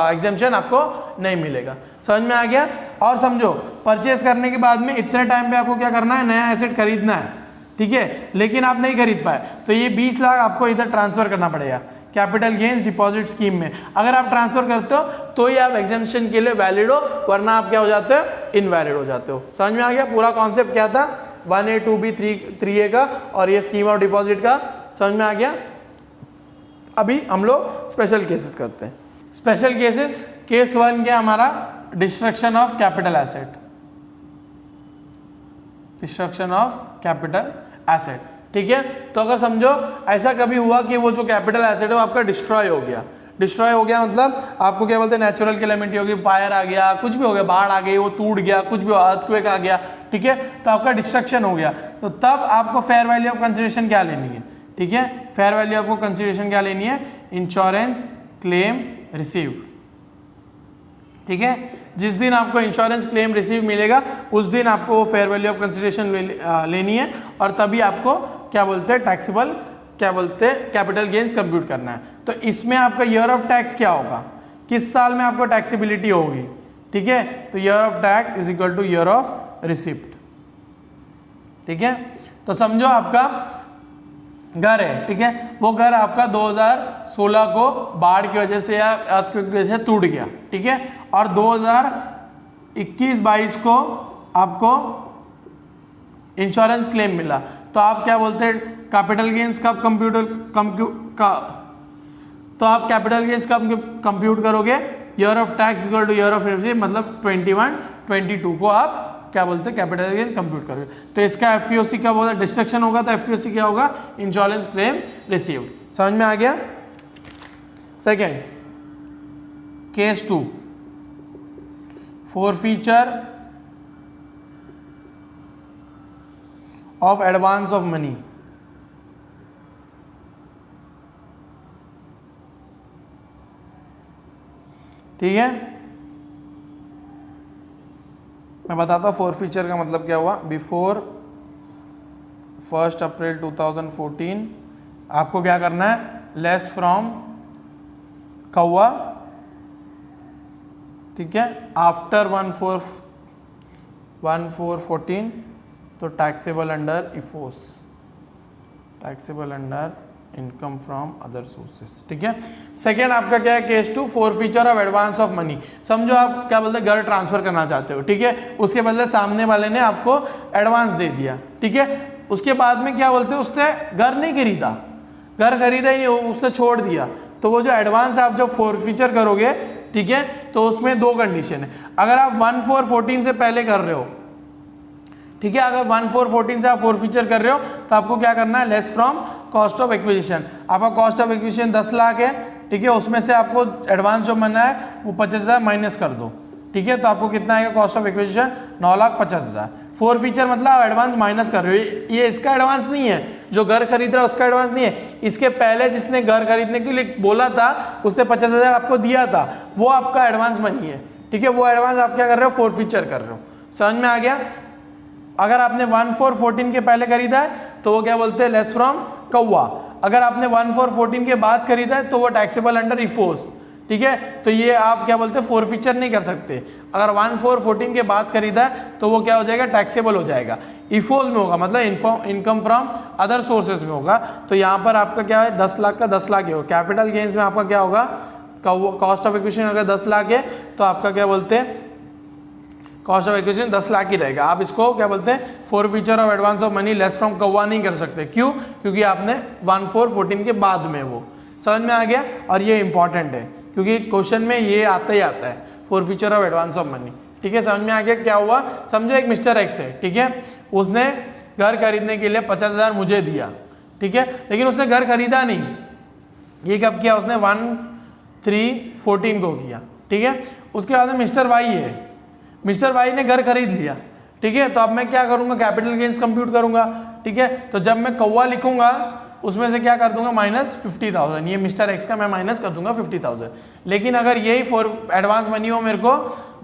एग्जेम्पशन आपको नहीं मिलेगा। समझ में आ गया। और समझो, परचेस करने के बाद में इतने टाइम पे आपको क्या करना है, नया एसेट खरीदना है। ठीक है, लेकिन आप नहीं खरीद पाए तो ये 20 लाख आपको इधर ट्रांसफर करना पड़ेगा कैपिटल गेन्स डिपॉजिट स्कीम में। अगर आप ट्रांसफर करते हो तो ही आप एग्जेम्पशन के लिए वैलिड हो, वरना आप क्या हो जाते हो, इनवैलिड हो जाते हो। समझ में आ गया। पूरा कॉन्सेप्ट क्या था, 1A 2B 3A का और ये स्कीम ऑफ डिपॉजिट का। समझ में आ गया। अभी हम लोग स्पेशल केसेस करते हैं। स्पेशल केसेस, केस 1 क्या हमारा, destruction of capital asset, destruction of capital asset. ठीक है, तो अगर समझो ऐसा कभी हुआ कि वो जो कैपिटल एसेट है वो आपका डिस्ट्रॉय हो गया। डिस्ट्रॉय हो गया मतलब आपको क्या बोलते हैं, नेचुरल कैलेमिटी होगी, फायर आ गया, कुछ भी हो गया, बाढ़ आ गई, वो टूट गया, कुछ भी अर्थक्वेक आ गया। ठीक है, तो आपका डिस्ट्रक्शन हो गया, तो तब आपको फेयर वैल्यू ऑफ कंसिडरेशन क्या लेनी है। ठीक है, फेयर वैल्यू ऑफ कंसिडरेशन क्या लेनी है, इंश्योरेंस क्लेम रिसीव। ठीक है, जिस दिन आपको इंश्योरेंस क्लेम रिसीव मिलेगा उस दिन आपको वो फेयर वैल्यू ऑफ कंसिडरेशन लेनी है, और तभी आपको क्या बोलते हैं टैक्सेबल, क्या बोलते हैं कैपिटल गेन्स कंप्यूट करना है। तो इसमें आपका ईयर ऑफ टैक्स क्या होगा, किस साल में आपको टैक्सेबिलिटी होगी। ठीक है, तो year of tax is equal to year of receipt. ठीक है, तो समझो आपका घर है। ठीक है, वो घर आपका 2016 को बाढ़ की वजह से या अर्थक्वेक की वजह से टूट गया। ठीक है, और 2021-22 को आपको इंश्योरेंस क्लेम मिला, तो आप क्या बोलते हैं कैपिटल गेन्स कब तो आप कैपिटल गेन्स कब कंप्यूट करोगे, year of tax equal to year of receipt, मतलब 21-22 को आप क्या बोलते हैं कैपिटल गेन कंप्यूट करोगे। तो इसका एफईओसी कब होगा, डिस्ट्रक्शन होगा, तो एफईओसी क्या होगा, इंश्योरेंस क्लेम रिसीव्ड। समझ में आ गया। Second, case 2, forfeiture of advance of money. ठीक है, मैं बताता हूँ फोरफीचर का मतलब क्या हुआ। बिफोर 1 अप्रैल 2014 आपको क्या करना है, लेस फ्रॉम कौवा। ठीक है, आफ्टर 1/4/14 तो taxable under IFOS, taxable under income from other sources. ठीक है, सेकेंड आपका क्या है, case 2, forfeiture of advance of money. समझो आप क्या बोलते हैं घर ट्रांसफर करना चाहते हो। ठीक है, उसके बदले सामने वाले ने आपको एडवांस दे दिया। ठीक है, उसके बाद में क्या बोलते हैं, उसने घर नहीं खरीदा, घर खरीदा ही नहीं, उसने छोड़ दिया, तो वो जो एडवांस आप जो फोरफीचर करोगे, ठीक है, तो उसमें 2 कंडीशन है। अगर आप 1/4/14 से पहले कर रहे हो, ठीक है, अगर 1/4/14 से आप फोरफीचर कर रहे हो तो आपको क्या करना है, less from cost of acquisition. आपका कॉस्ट ऑफ एक्विजिशन 10 लाख है। ठीक है, उसमें से आपको एडवांस जो बनना है वो 50,000 माइनस कर दो। ठीक है, तो आपको कितना आएगा कॉस्ट ऑफ एक्विजिशन, 9,50,000। फोरफीचर मतलब आप एडवांस माइनस कर रहे हो, ये इसका एडवांस नहीं है, जो घर खरीद रहा है उसका एडवांस नहीं है, इसके पहले जिसने घर खरीदने के लिए बोला था उसने 50,000 आपको दिया था, वो आपका एडवांस मनी है। ठीक है, वो एडवांस आप क्या कर रहे हो, फोरफीचर कर रहे हो। समझ में आ गया। अगर आपने 1/4/14 के पहले खरीदा है तो वो क्या बोलते हैं, लेस फ्रॉम कौवा। अगर आपने 1/4/14 के बाद खरीदा है तो वो टैक्सेबल अंडर इफोस। ठीक है, तो ये आप क्या बोलते हैं, फोरफीचर नहीं कर सकते। अगर 1/4/14 के बाद खरीदा है तो वो क्या हो जाएगा, टैक्सेबल हो जाएगा, इफोस में होगा, मतलब इनकम फ्रॉम अदर सोर्सेज में होगा। तो यहाँ पर आपका क्या है, 10 लाख का 10 लाख ही होगा। कैपिटल गेन्स में आपका क्या होगा, कॉस्ट ऑफ एक्विजिशन अगर 10 लाख है तो आपका क्या बोलते हैं, कॉस्ट ऑफ एक्विजिशन 10 लाख ही रहेगा। आप इसको क्या बोलते हैं, forfeiture of advance of money less from कौवा नहीं कर सकते। क्यों, क्योंकि आपने 1/4/14 के बाद में वो। समझ में आ गया। और ये इंपॉर्टेंट है क्योंकि क्वेश्चन में ये आता ही आता है, forfeiture of advance of money. ठीक है, समझ में आ गया क्या हुआ? समझो एक मिस्टर एक्स है, ठीक है, उसने घर खरीदने के लिए 50,000 मुझे दिया, ठीक है, लेकिन उसने घर खरीदा नहीं। ये कब किया उसने? 1/3/14 को किया, ठीक है। उसके बाद में मिस्टर वाई है, मिस्टर वाई ने घर खरीद लिया, ठीक है। तो अब मैं क्या करूंगा? कैपिटल गेन्स कंप्यूट करूंगा, ठीक है। तो जब मैं कौवा लिखूंगा उसमें से क्या कर दूंगा? -50,000। ये मिस्टर एक्स का मैं माइनस कर दूंगा 50,000। लेकिन अगर यही फॉर एडवांस मनी हो मेरे को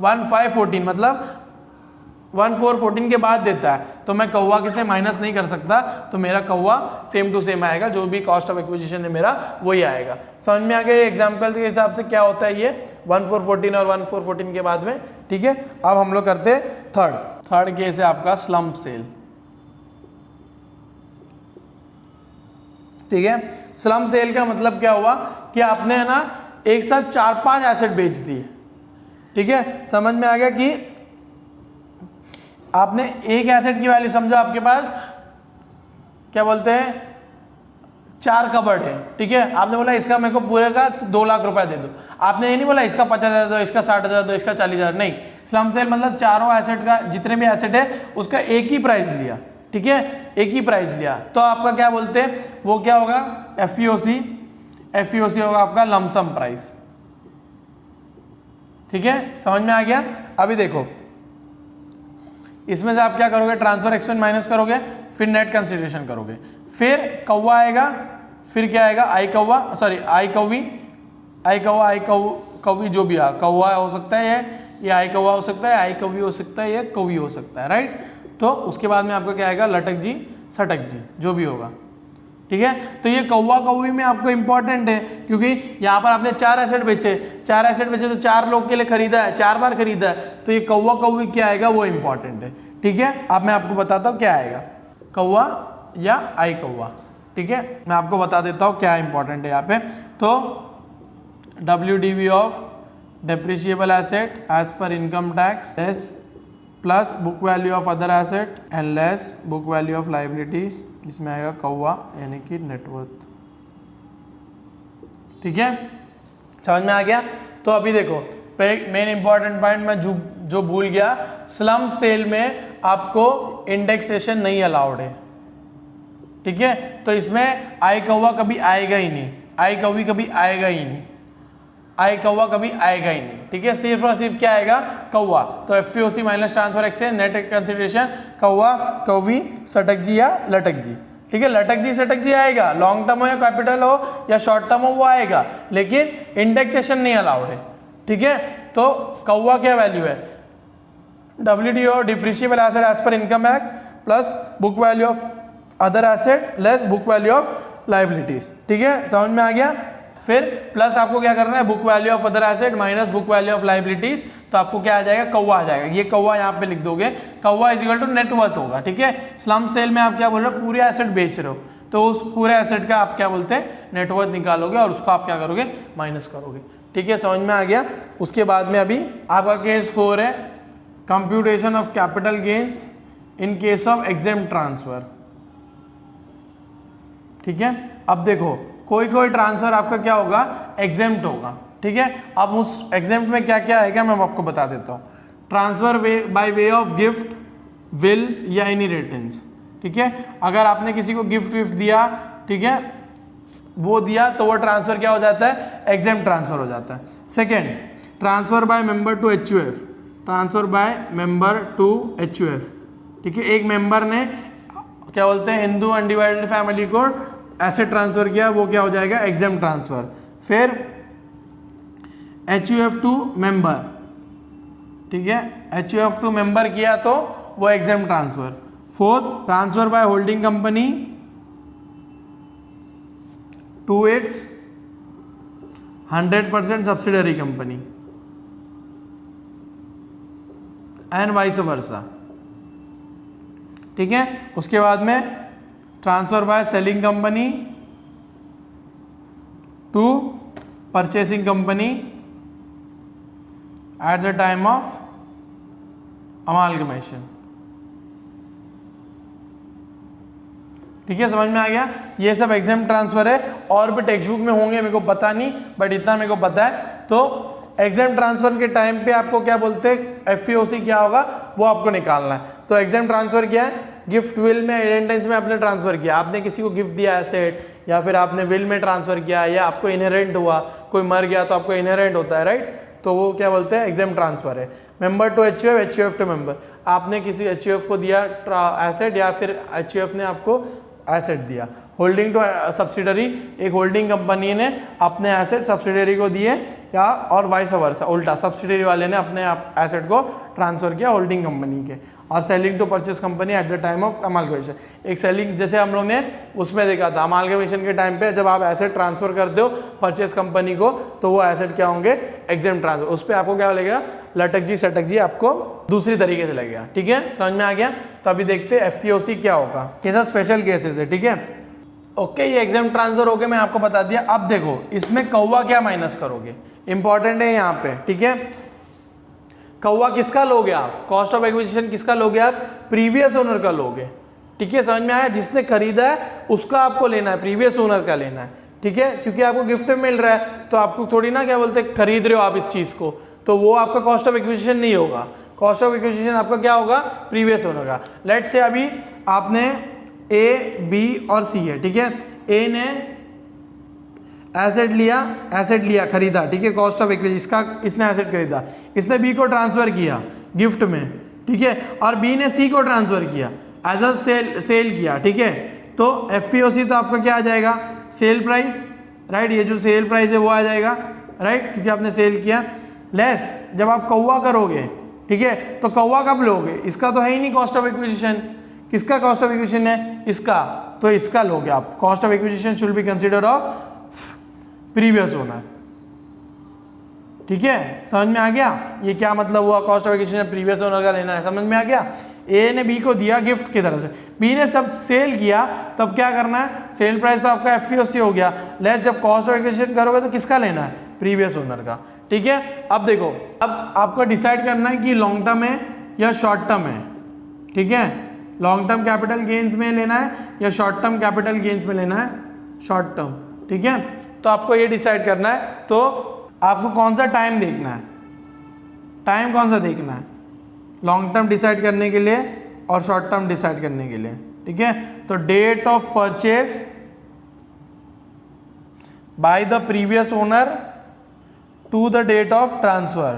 1/5/14 मतलब 1/4/14 के बाद देता है, तो मैं कौवा के से माइनस नहीं कर सकता, तो मेरा कौवा सेम टू सेम आएगा, जो भी कॉस्ट ऑफ एक्विजिशन है मेरा वही आएगा। समझ में आ गया एग्जाम्पल के हिसाब से क्या होता है ये 1/4/14 और 1/4/14 के बाद में, ठीक है। अब हम लोग करते हैं थर्ड केस है आपका स्लम्प सेल, ठीक है। स्लम्प सेल का मतलब क्या हुआ कि आपने है ना एक साथ 4-5 एसेट बेच दिए, ठीक है। समझ में आ गया कि आपने एक एसेट की वैल्यू, समझो आपके पास क्या बोलते हैं 4 कबर्ड है, ठीक है। आपने बोला इसका मेरे को पूरे का 2 लाख रुपए दे दो। आपने ये नहीं बोला इसका 50,000 दो, इसका 60,000 दो, इसका 40,000, नहीं। स्लम्प सेल मतलब चारों एसेट का, जितने भी एसेट है उसका एक ही प्राइस लिया, ठीक है, एक ही प्राइस लिया। तो आपका क्या बोलते हैं, वो क्या होगा? एफईओसी होगा आपका लमसम प्राइस, ठीक है। समझ में आ गया? अभी देखो इसमें से आप क्या करोगे? ट्रांसफर एक्सपेंस माइनस करोगे, फिर नेट कंसिडरेशन करोगे, फिर कौवा आएगा, फिर क्या आएगा? आई कौवी, जो भी आ, कौवा हो सकता है ये आई कौवा हो सकता है, आई कौवी हो सकता है, ये कौवी हो सकता है, राइट। तो उसके बाद में आपका क्या आएगा? लटक जी, सटक जी, जो भी होगा, ठीक है। तो ये कौवा कौवी में आपको इंपॉर्टेंट है, क्योंकि यहाँ पर आपने 4 एसेट बेचे तो 4 लोग के लिए खरीदा है, 4 बार खरीदा है, तो ये कौवा कौवी क्या आएगा वो इंपॉर्टेंट है, ठीक है। अब मैं आपको बताता हूँ क्या आएगा, कौवा या आई कौवा, ठीक है। मैं आपको बता देता हूँ क्या इंपॉर्टेंट है यहाँ पे। तो WDV of depreciable asset as per income tax less plus book value of other asset and less book value of liabilities, इसमें आएगा कौवा यानी कि नेटवर्थ, ठीक है। समझ में आ गया? तो अभी देखो मेन इंपॉर्टेंट पॉइंट मैं जो भूल गया, स्लम्प सेल में आपको इंडेक्सेशन नहीं अलाउड है, ठीक है। तो इसमें आई कौवा कभी आएगा ही नहीं, आई कौवी कभी आएगा ही नहीं, आई कौवा कभी आएगा ही नहीं, ठीक है। सिर्फ और सिर्फ क्या आएगा? कौवा। तो FEOC minus transfer exchange net consideration कौवा कौवी सटक जी या लटक जी, ठीक है। लटक जी सटक जी आएगा, लॉन्ग टर्म हो या कैपिटल हो या शॉर्ट टर्म हो वो आएगा, लेकिन इंडेक्सेशन नहीं अलाउड है, ठीक है। तो कौवा क्या वैल्यू है? WDO depreciable asset as per income act plus book value of other asset less book value of liabilities, ठीक है। समझ में आ गया? फिर प्लस आपको क्या करना है? Book value of other asset minus book value of liabilities, तो आपको क्या आ जाएगा? कौवा आ जाएगा। ये कौवा यहाँ पे लिख दोगे, कौवा इज इक्वल टू नेटवर्थ होगा, ठीक है। स्लम्प सेल में आप क्या बोल रहे हो? पूरे एसेट बेच रहे हो, तो उस पूरे एसेट का आप क्या बोलते हैं? नेटवर्थ निकालोगे और उसको आप क्या करोगे? माइनस करोगे, ठीक है। समझ में आ गया? उसके बाद में अभी आपका केस 4 है, computation of capital gains in case of exempt transfer, ठीक है। अब देखो कोई ट्रांसफर आपका क्या होगा? एग्जेम्प्ट होगा, ठीक है। अब उस एग्जेम्प्ट में क्या क्या आएगा मैं आपको बता देता हूँ। Transfer by way of gift, will या एनी रिटर्न्स, ठीक है। अगर आपने किसी को गिफ्ट दिया, ठीक है, वो दिया तो वो ट्रांसफर क्या हो जाता है? एग्जेम्प्ट ट्रांसफर हो जाता है। Second, transfer by member to HUF, transfer by member to HUF, ठीक है। एक मेंबर ने क्या बोलते हैं हिंदू अनडिवाइडेड फैमिली को एसेट ट्रांसफर किया, वो क्या हो जाएगा? Exempt transfer. फिर HUF टू मेंबर, ठीक है, HUF टू मेंबर किया तो वो exempt transfer. Fourth, transfer by holding company to its 100% subsidiary company and vice versa, ठीक है। उसके बाद में transfer by selling company to purchasing company at the time of amalgamation, ठीक है। समझ में आ गया? ये सब एग्जेम्प्ट ट्रांसफर है, और भी टेक्स्ट बुक में होंगे मेरे को पता नहीं, बट इतना मेरे को पता है। तो एग्जाम ट्रांसफर के टाइम पे आपको क्या बोलते हैं, एफईओसी क्या होगा वो आपको निकालना है। तो एग्जाम ट्रांसफर क्या है, गिफ्ट विल में इनहेरिटेंस में आपने ट्रांसफर किया, आपने किसी को गिफ्ट दिया एसेट, या फिर आपने विल में ट्रांसफर किया, या आपको इनहेरेंट हुआ, कोई मर गया तो आपको इनहेरेंट होता है, राइट। तो वो क्या बोलते हैं, एग्जाम ट्रांसफर है। Member to HUF, HUF to member, आपने किसी एचयूएफ को दिया एसेट या फिर एचयूएफ ने आपको एसेट दिया। होल्डिंग टू सब्सिडरी, एक होल्डिंग कंपनी ने अपने एसेट सब्सिडरी को दिए, या और वाइस वर्सा, उल्टा सब्सिडरी वाले ने अपने एसेट को ट्रांसफर किया होल्डिंग कंपनी के। और selling to purchase company at the time of amalgamation, एक सेलिंग जैसे हम लोग ने उसमें देखा था अमालगमेशन के टाइम पे जब आप एसेट ट्रांसफर करते हो परचेस कंपनी को तो वो एसेट क्या होंगे, एग्जाम ट्रांसफर, उस पर आपको क्या लगेगा, लटक जी सटक जी आपको दूसरी तरीके से लगेगा। ठीक है, समझ में आ गया। तो अभी देखते हैं एफईओसी क्या होगा, कैसा स्पेशल केसेस है। ठीक है, ओके, ये एग्जाम ट्रांसफर हो गया, मैं आपको बता दिया। अब देखो इसमें कौवा क्या माइनस करोगे, इंपॉर्टेंट है यहाँ पे। ठीक है, कौवा किसका लोगे आप, कॉस्ट ऑफ एक्विजिशन किसका लोगे आप, प्रीवियस ओनर का लोगे। ठीक है, समझ में आया, जिसने खरीदा है उसका आपको लेना है, प्रीवियस ओनर का लेना है। ठीक है, क्योंकि आपको गिफ्ट में मिल रहा है तो आपको थोड़ी ना क्या बोलते खरीद रहे हो आप इस चीज को, तो वो आपका कॉस्ट ऑफ एक्विजिशन नहीं होगा। कॉस्ट ऑफ एक्विजिशन आपका क्या होगा, प्रीवियस ओनर का। लेट से अभी आपने ए, बी और सी है। ठीक है, ए ने एसेट लिया खरीदा। ठीक है, कॉस्ट ऑफ इक्विटी इसने एसेट खरीदा, इसने बी को ट्रांसफर किया गिफ्ट में। ठीक है, और बी ने सी को ट्रांसफर किया एज अ सेल किया। ठीक है, तो एफईओसी तो आपका क्या आ जाएगा, सेल प्राइस, राइट। ये जो सेल प्राइस है वो आ जाएगा, राइट, क्योंकि आपने सेल किया। लेस जब आप कौवा करोगे, ठीक है, तो कौवा कब लोगे, इसका तो है ही नहीं कॉस्ट ऑफ एक्विजिशन, किसका कॉस्ट ऑफ एक्विजिशन है, इसका, तो इसका लोगे आप। Cost of acquisition should be considered of previous owner. ठीक है, समझ में आ गया, ये क्या मतलब हुआ, cost of acquisition previous owner का लेना है, समझ में आ गया। ए ने बी को दिया गिफ्ट की तरफ से, बी ने सब सेल किया, तब क्या करना है, सेल प्राइस तो आपका एफईओसी हो गया, लेस जब कॉस्ट ऑफ एक्विजिशन करोगे तो किसका लेना है, प्रीवियस ओनर का। ठीक है, अब देखो, अब आपको डिसाइड करना है कि लॉन्ग टर्म है या शॉर्ट टर्म है। ठीक है, लॉन्ग टर्म कैपिटल गेन्स में लेना है या शॉर्ट टर्म कैपिटल गेन्स में लेना है, शॉर्ट टर्म। ठीक है, तो आपको ये डिसाइड करना है, तो आपको कौन सा टाइम देखना है, टाइम कौन सा देखना है, लॉन्ग टर्म डिसाइड करने के लिए और शॉर्ट टर्म डिसाइड करने के लिए। ठीक है, तो date of purchase by the previous owner to the date of transfer,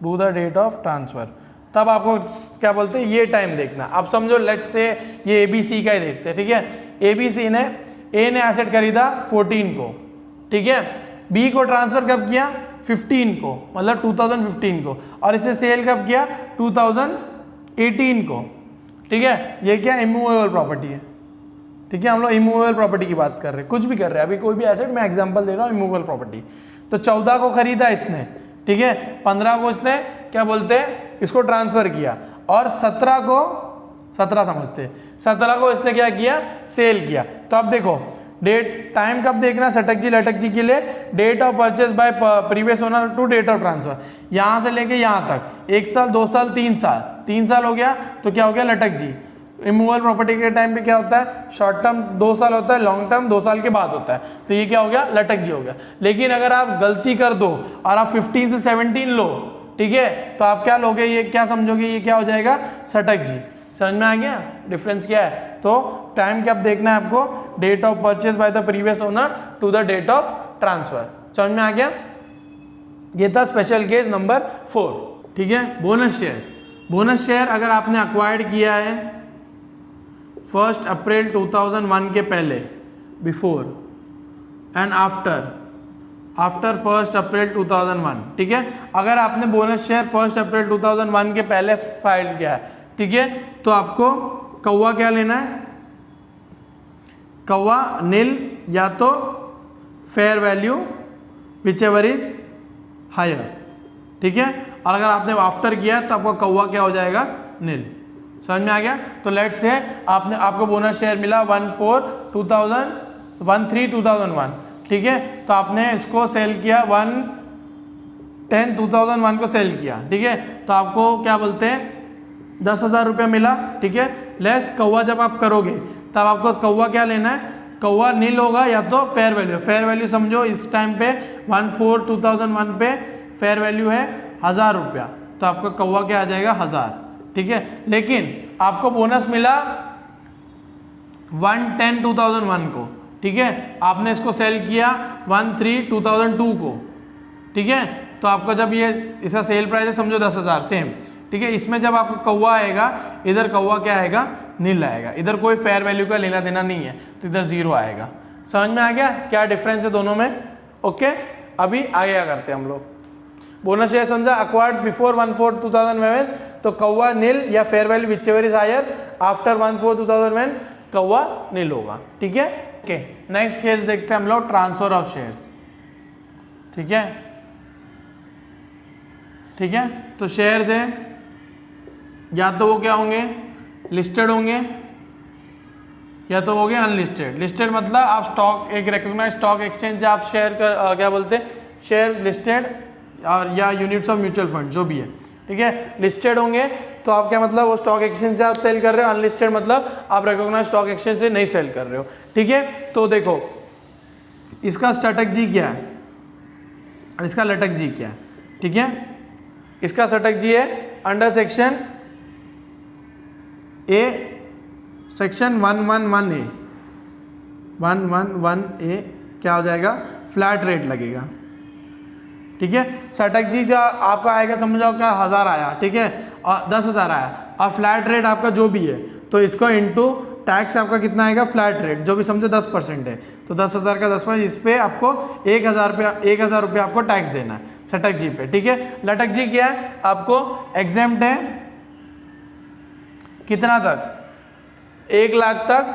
to the date of transfer, तब आपको क्या बोलते हैं, ये टाइम देखना। अब समझो लेट से ये एबीसी का ही देखते हैं। ठीक है, एबीसी ने, ए ने एसेट खरीदा 14 को, ठीक है, बी को ट्रांसफर कब किया, 15 को, मतलब 2015 को, और इसे सेल कब किया, 2018 को। ठीक है, ये क्या इमूवेबल प्रॉपर्टी है। ठीक है, हम लोग इमूवेबल प्रॉपर्टी की बात कर रहे हैं, कुछ भी कर रहे हैं, अभी कोई भी एसेट, मैं एग्जांपल दे रहा हूँ इमूवेबल प्रॉपर्टी। तो 14 को खरीदा इसने, ठीक है, 15 को इसने क्या बोलते हैं, इसको ट्रांसफर किया, और 17 को, 17 समझते हैं, 17 को इसने क्या किया, सेल किया। तो अब देखो डेट, टाइम कब देखना, सटक जी लटक जी के लिए, date of purchase by previous owner to date of transfer, यहाँ से लेके यहाँ तक 1 साल 2 साल 3 साल, 3 साल हो गया, तो क्या हो गया, लटक जी। इमूवेबल प्रॉपर्टी के टाइम पे क्या होता है, शॉर्ट टर्म 2 साल होता है, लॉन्ग टर्म 2 साल के बाद होता है, तो ये क्या हो गया, लटक जी हो गया। लेकिन अगर आप गलती कर दो और आप 15 से 17 लो, ठीक है, तो आप क्या लोगे, ये क्या समझोगे, ये क्या हो जाएगा, सटक जी। समझ में आ गया डिफरेंस क्या है। तो टाइम क्या देखना है आपको, date of purchase by the previous owner to the date of transfer. समझ में आ गया, ये था स्पेशल केस नंबर 4। ठीक है, बोनस शेयर, बोनस शेयर अगर आपने अक्वायर्ड किया है 1 अप्रैल 2001 के पहले, बिफोर एंड आफ्टर 1 अप्रैल 2001, ठीक है, अगर आपने बोनस शेयर 1 अप्रैल 2001 के पहले फाइल किया है, ठीक है, तो आपको कौवा क्या लेना है, कौवा नील या तो fair value whichever is higher. ठीक है, और अगर आपने आफ्टर किया तो आपको कौवा क्या हो जाएगा, नील। समझ में आ गया। तो लेट्स से आपको बोनस शेयर मिला 13/2001, ठीक है, तो आपने इसको सेल किया 1/10/2001 को सेल किया, ठीक है, तो आपको क्या बोलते हैं 10,000 रुपये मिला। ठीक है, लेस कौवा जब आप करोगे तब आपको कौवा क्या लेना है, कौवा नील होगा या तो फेयर वैल्यू। फेयर वैल्यू समझो इस टाइम पे 1/4/2001 पे फेयर वैल्यू है 1000 रुपया, तो आपका कौवा क्या आ जाएगा 1000, ठीक है। लेकिन आपको बोनस मिला 1/10/2001 को, ठीक है, आपने इसको सेल किया 1/3/2002 को, ठीक है, तो आपका जब ये इसका सेल प्राइस है समझो 10,000 सेम, ठीक है। इसमें जब आपका कौवा आएगा, इधर कौवा क्या आएगा, नील आएगा, इधर कोई फेयर वैल्यू का लेना देना नहीं है, तो इधर 0 आएगा। समझ में आ गया क्या डिफरेंस है दोनों में? ओके, अभी आगे क्या करते हैं हम लोग। बोनस शेयर समझा, अक्वायर्ड बिफोर 1/4/2011, तो कौवा नील या fair value whichever is higher, after 1/4/2011 COA नील होगा, ठीक है। ओके, नेक्स्ट केस देखते हैं हम लोग, ट्रांसफर ऑफ शेयर्स, ठीक है, ठीक है। तो शेयर्स है, या तो वो क्या होंगे, लिस्टेड होंगे, या तो हो गए अनलिस्टेड। लिस्टेड मतलब आप स्टॉक, एक रिकॉग्नाइज्ड स्टॉक एक्सचेंज से आप शेयर कर क्या बोलते हैं, शेयर लिस्टेड और या यूनिट्स ऑफ म्यूचुअल फंड जो भी है, ठीक है। लिस्टेड होंगे तो आप क्या मतलब वो स्टॉक एक्सचेंज से आप सेल कर रहे हो, अनलिस्टेड मतलब आप रिकॉग्नाइज्ड स्टॉक एक्सचेंज से नहीं सेल कर रहे हो, ठीक है। तो देखो इसका स्ट्रैटेजी क्या है और इसका लटक जी क्या है, ठीक है। इसका स्ट्रैटेजी जी है under section A, section 111A 111A क्या हो जाएगा, फ्लैट रेट लगेगा, ठीक है। सटक जी जो आपका आएगा समझो का 1000 आया, ठीक है, और 10,000 आया, और फ्लैट रेट आपका जो भी है तो इसको इनटू टैक्स आपका कितना आएगा, फ्लैट रेट जो भी समझो 10% है, तो 10,000 का 10%, इस पे आपको 1,000 रुपये आपको टैक्स देना है सटक जी पे, ठीक है। लटक जी क्या है, आपको एग्जेम्प्ट है कितना तक, 1 लाख तक,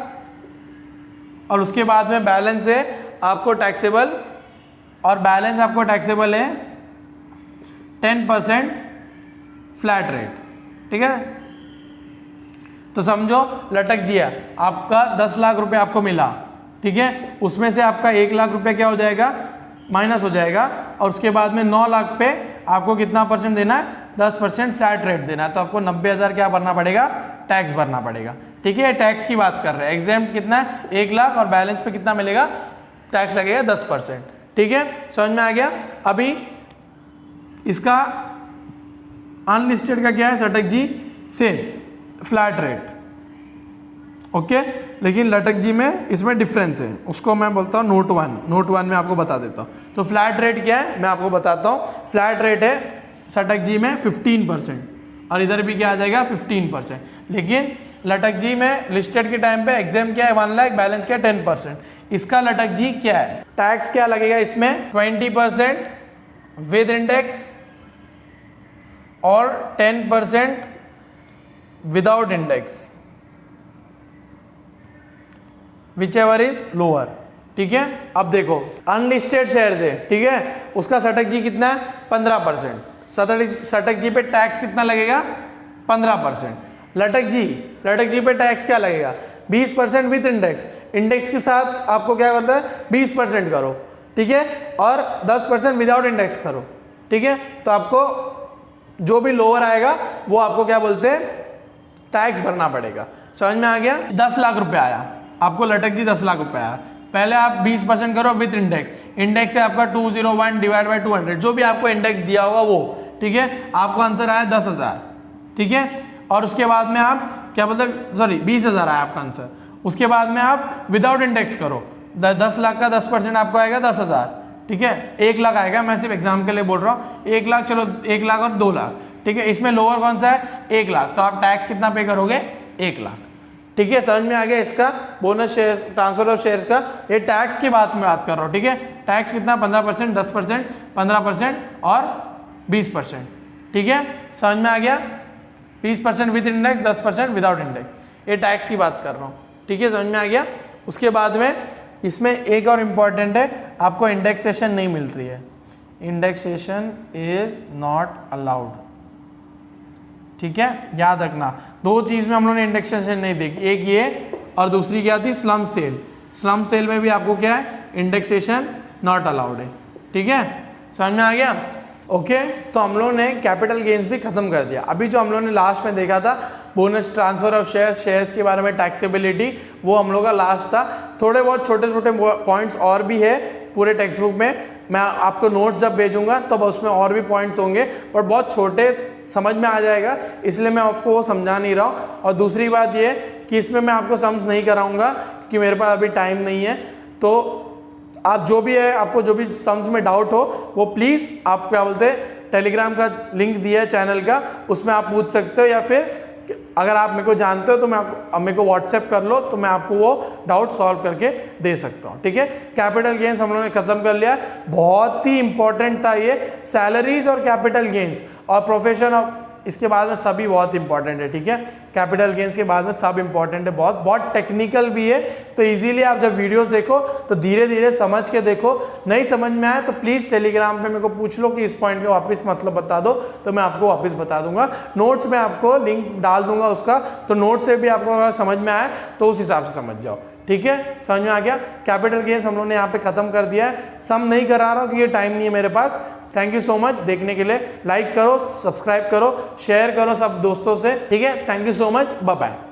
और उसके बाद में बैलेंस है आपको टैक्सेबल, और बैलेंस आपको टैक्सेबल है 10% फ्लैट रेट, ठीक है। तो समझो लटक जिया आपका 10 लाख रुपए आपको मिला, ठीक है, उसमें से आपका 1 लाख रुपए क्या हो जाएगा, माइनस हो जाएगा, और उसके बाद में 9 लाख पे आपको कितना परसेंट देना है, 10% फ्लैट रेट देना है, तो आपको 90,000 क्या भरना पड़ेगा, टैक्स भरना पड़ेगा, ठीक है। टैक्स की बात कर रहे हैं, एग्जेम्प्ट कितना है 1 लाख, और बैलेंस पे कितना मिलेगा, टैक्स लगेगा 10%, ठीक है। समझ में आ गया। अभी इसका अनलिस्टेड का क्या है, सटक जी सेम फ्लैट रेट, ओके, लेकिन लटक जी में इसमें डिफरेंस है, उसको मैं बोलता हूँ नोट 1 में आपको बता देता हूँ। तो फ्लैट रेट क्या है मैं आपको बताता हूँ, फ्लैट रेट है सटक जी में 15%, और इधर भी क्या आ जाएगा 15%, लेकिन लटक जी में लिस्टेड के टाइम पे एग्जाम क्या है 1 लाख, बैलेंस क्या है 10%। इसका लटक जी क्या है, टैक्स क्या लगेगा इसमें 20% विद इंडेक्स और 10% without index, which ever is lower, ठीक है। अब देखो अनलिस्टेड शेयर्स है, ठीक है, उसका सटक जी कितना है 15%, सटक जी पे टैक्स कितना लगेगा 15%। लटक जी पे टैक्स क्या लगेगा 20% विद इंडेक्स, इंडेक्स के साथ आपको क्या करता है 20% करो, ठीक है, और 10% विदाउट इंडेक्स करो, ठीक है। तो आपको जो भी लोअर आएगा वो आपको क्या बोलते हैं टैक्स भरना पड़ेगा। समझ में आ गया। 10 लाख रुपए आया आपको, लटक जी 10 लाख रुपए आया, पहले आप 20% करो विद इंडेक्स, इंडेक्स है आपका 201 डिवाइड बाई 200, जो भी आपको इंडेक्स दिया होगा वो, ठीक है। आपको आंसर आया 10,000, ठीक है, और उसके बाद में आप क्या बोलते हैं, सॉरी 20,000 आया आपका आंसर। उसके बाद में आप विदाउट इंडेक्स करो, 10 लाख का 10% आपको आएगा 10,000, ठीक है। 1 लाख आएगा, मैं सिर्फ एग्जाम के लिए बोल रहा हूँ, 1 लाख, चलो 1 लाख और 2 लाख, ठीक है। इसमें लोअर कौन सा है 1 लाख, तो आप टैक्स कितना पे करोगे 1 लाख, ठीक है। समझ में आ गया इसका bonus share, transfer of shares का, ये टैक्स की बात में बात कर रहा हूँ, ठीक है। टैक्स कितना 15%, 10%, 15% और 20%, ठीक है। समझ में आ गया, 20% विद इंडेक्स, 10% विदाउट इंडेक्स, ये टैक्स की बात कर रहा हूँ, ठीक है। समझ में आ गया। उसके बाद में इसमें एक और इम्पॉर्टेंट है, आपको इंडेक्सेशन नहीं मिल रही है, इंडेक्सेशन इज नॉट अलाउड, ठीक है, याद रखना। 2 चीज़ में हम लोगों ने इंडेक्सेशन नहीं देखी, एक ये और दूसरी क्या थी स्लम्प सेल। स्लम्प सेल में भी आपको क्या है इंडेक्सेशन नॉट अलाउड है, ठीक है। समझ में आ गया। ओके, तो हम लोगों ने कैपिटल गेन्स भी खत्म कर दिया। अभी जो हम लोगों ने लास्ट में देखा था बोनस ट्रांसफर ऑफ शेयर्स के बारे में, टैक्सेबिलिटी, वो हम लोग का लास्ट था। थोड़े बहुत छोटे छोटे पॉइंट्स और भी है पूरे टेक्स्ट बुक में, मैं आपको नोट्स जब भेजूंगा तब उसमें और भी पॉइंट्स होंगे, पर बहुत छोटे समझ में आ जाएगा, इसलिए मैं आपको वो समझा नहीं रहा हूँ। और दूसरी बात ये कि इसमें मैं आपको सम्स नहीं कराऊंगा कि मेरे पास अभी टाइम नहीं है। तो आप जो भी है, आपको जो भी सम्स में डाउट हो वो प्लीज़ आप क्या बोलते हैं, टेलीग्राम का लिंक दिया है चैनल का, उसमें आप पूछ सकते हो, या फिर अगर आप मेरे को जानते हो तो मैं आपको मेरे को व्हाट्सएप कर लो, तो मैं आपको वो डाउट सॉल्व करके दे सकता हूँ। ठीक है, कैपिटल गेन्स हम लोगों ने खत्म कर लिया, बहुत ही इंपॉर्टेंट था ये, सैलरीज और कैपिटल गेन्स और प्रोफेशन ऑफ, इसके बाद में सभी बहुत इंपॉर्टेंट है। ठीक है, कैपिटल गेन्स के बाद में सब इंपॉर्टेंट है, बहुत टेक्निकल भी है, तो इजीली आप जब वीडियोस देखो तो धीरे धीरे समझ के देखो। नहीं समझ में आए तो प्लीज़ टेलीग्राम पे मेरे को पूछ लो कि इस पॉइंट का वापस मतलब बता दो, तो मैं आपको वापस बता दूंगा। नोट्स में आपको लिंक डाल दूंगा उसका, तो नोट से भी आपको अगर समझ में आए तो उस हिसाब से समझ जाओ। ठीक है, समझ में आ गया। कैपिटल गेन्स हम लोग ने यहाँ पे खत्म कर दिया है, सम नहीं करा रहा हूँ क्योंकि टाइम नहीं है मेरे पास। थैंक यू सो मच देखने के लिए, लाइक करो, सब्सक्राइब करो, शेयर करो सब दोस्तों से। ठीक है, thank you so much, bye bye.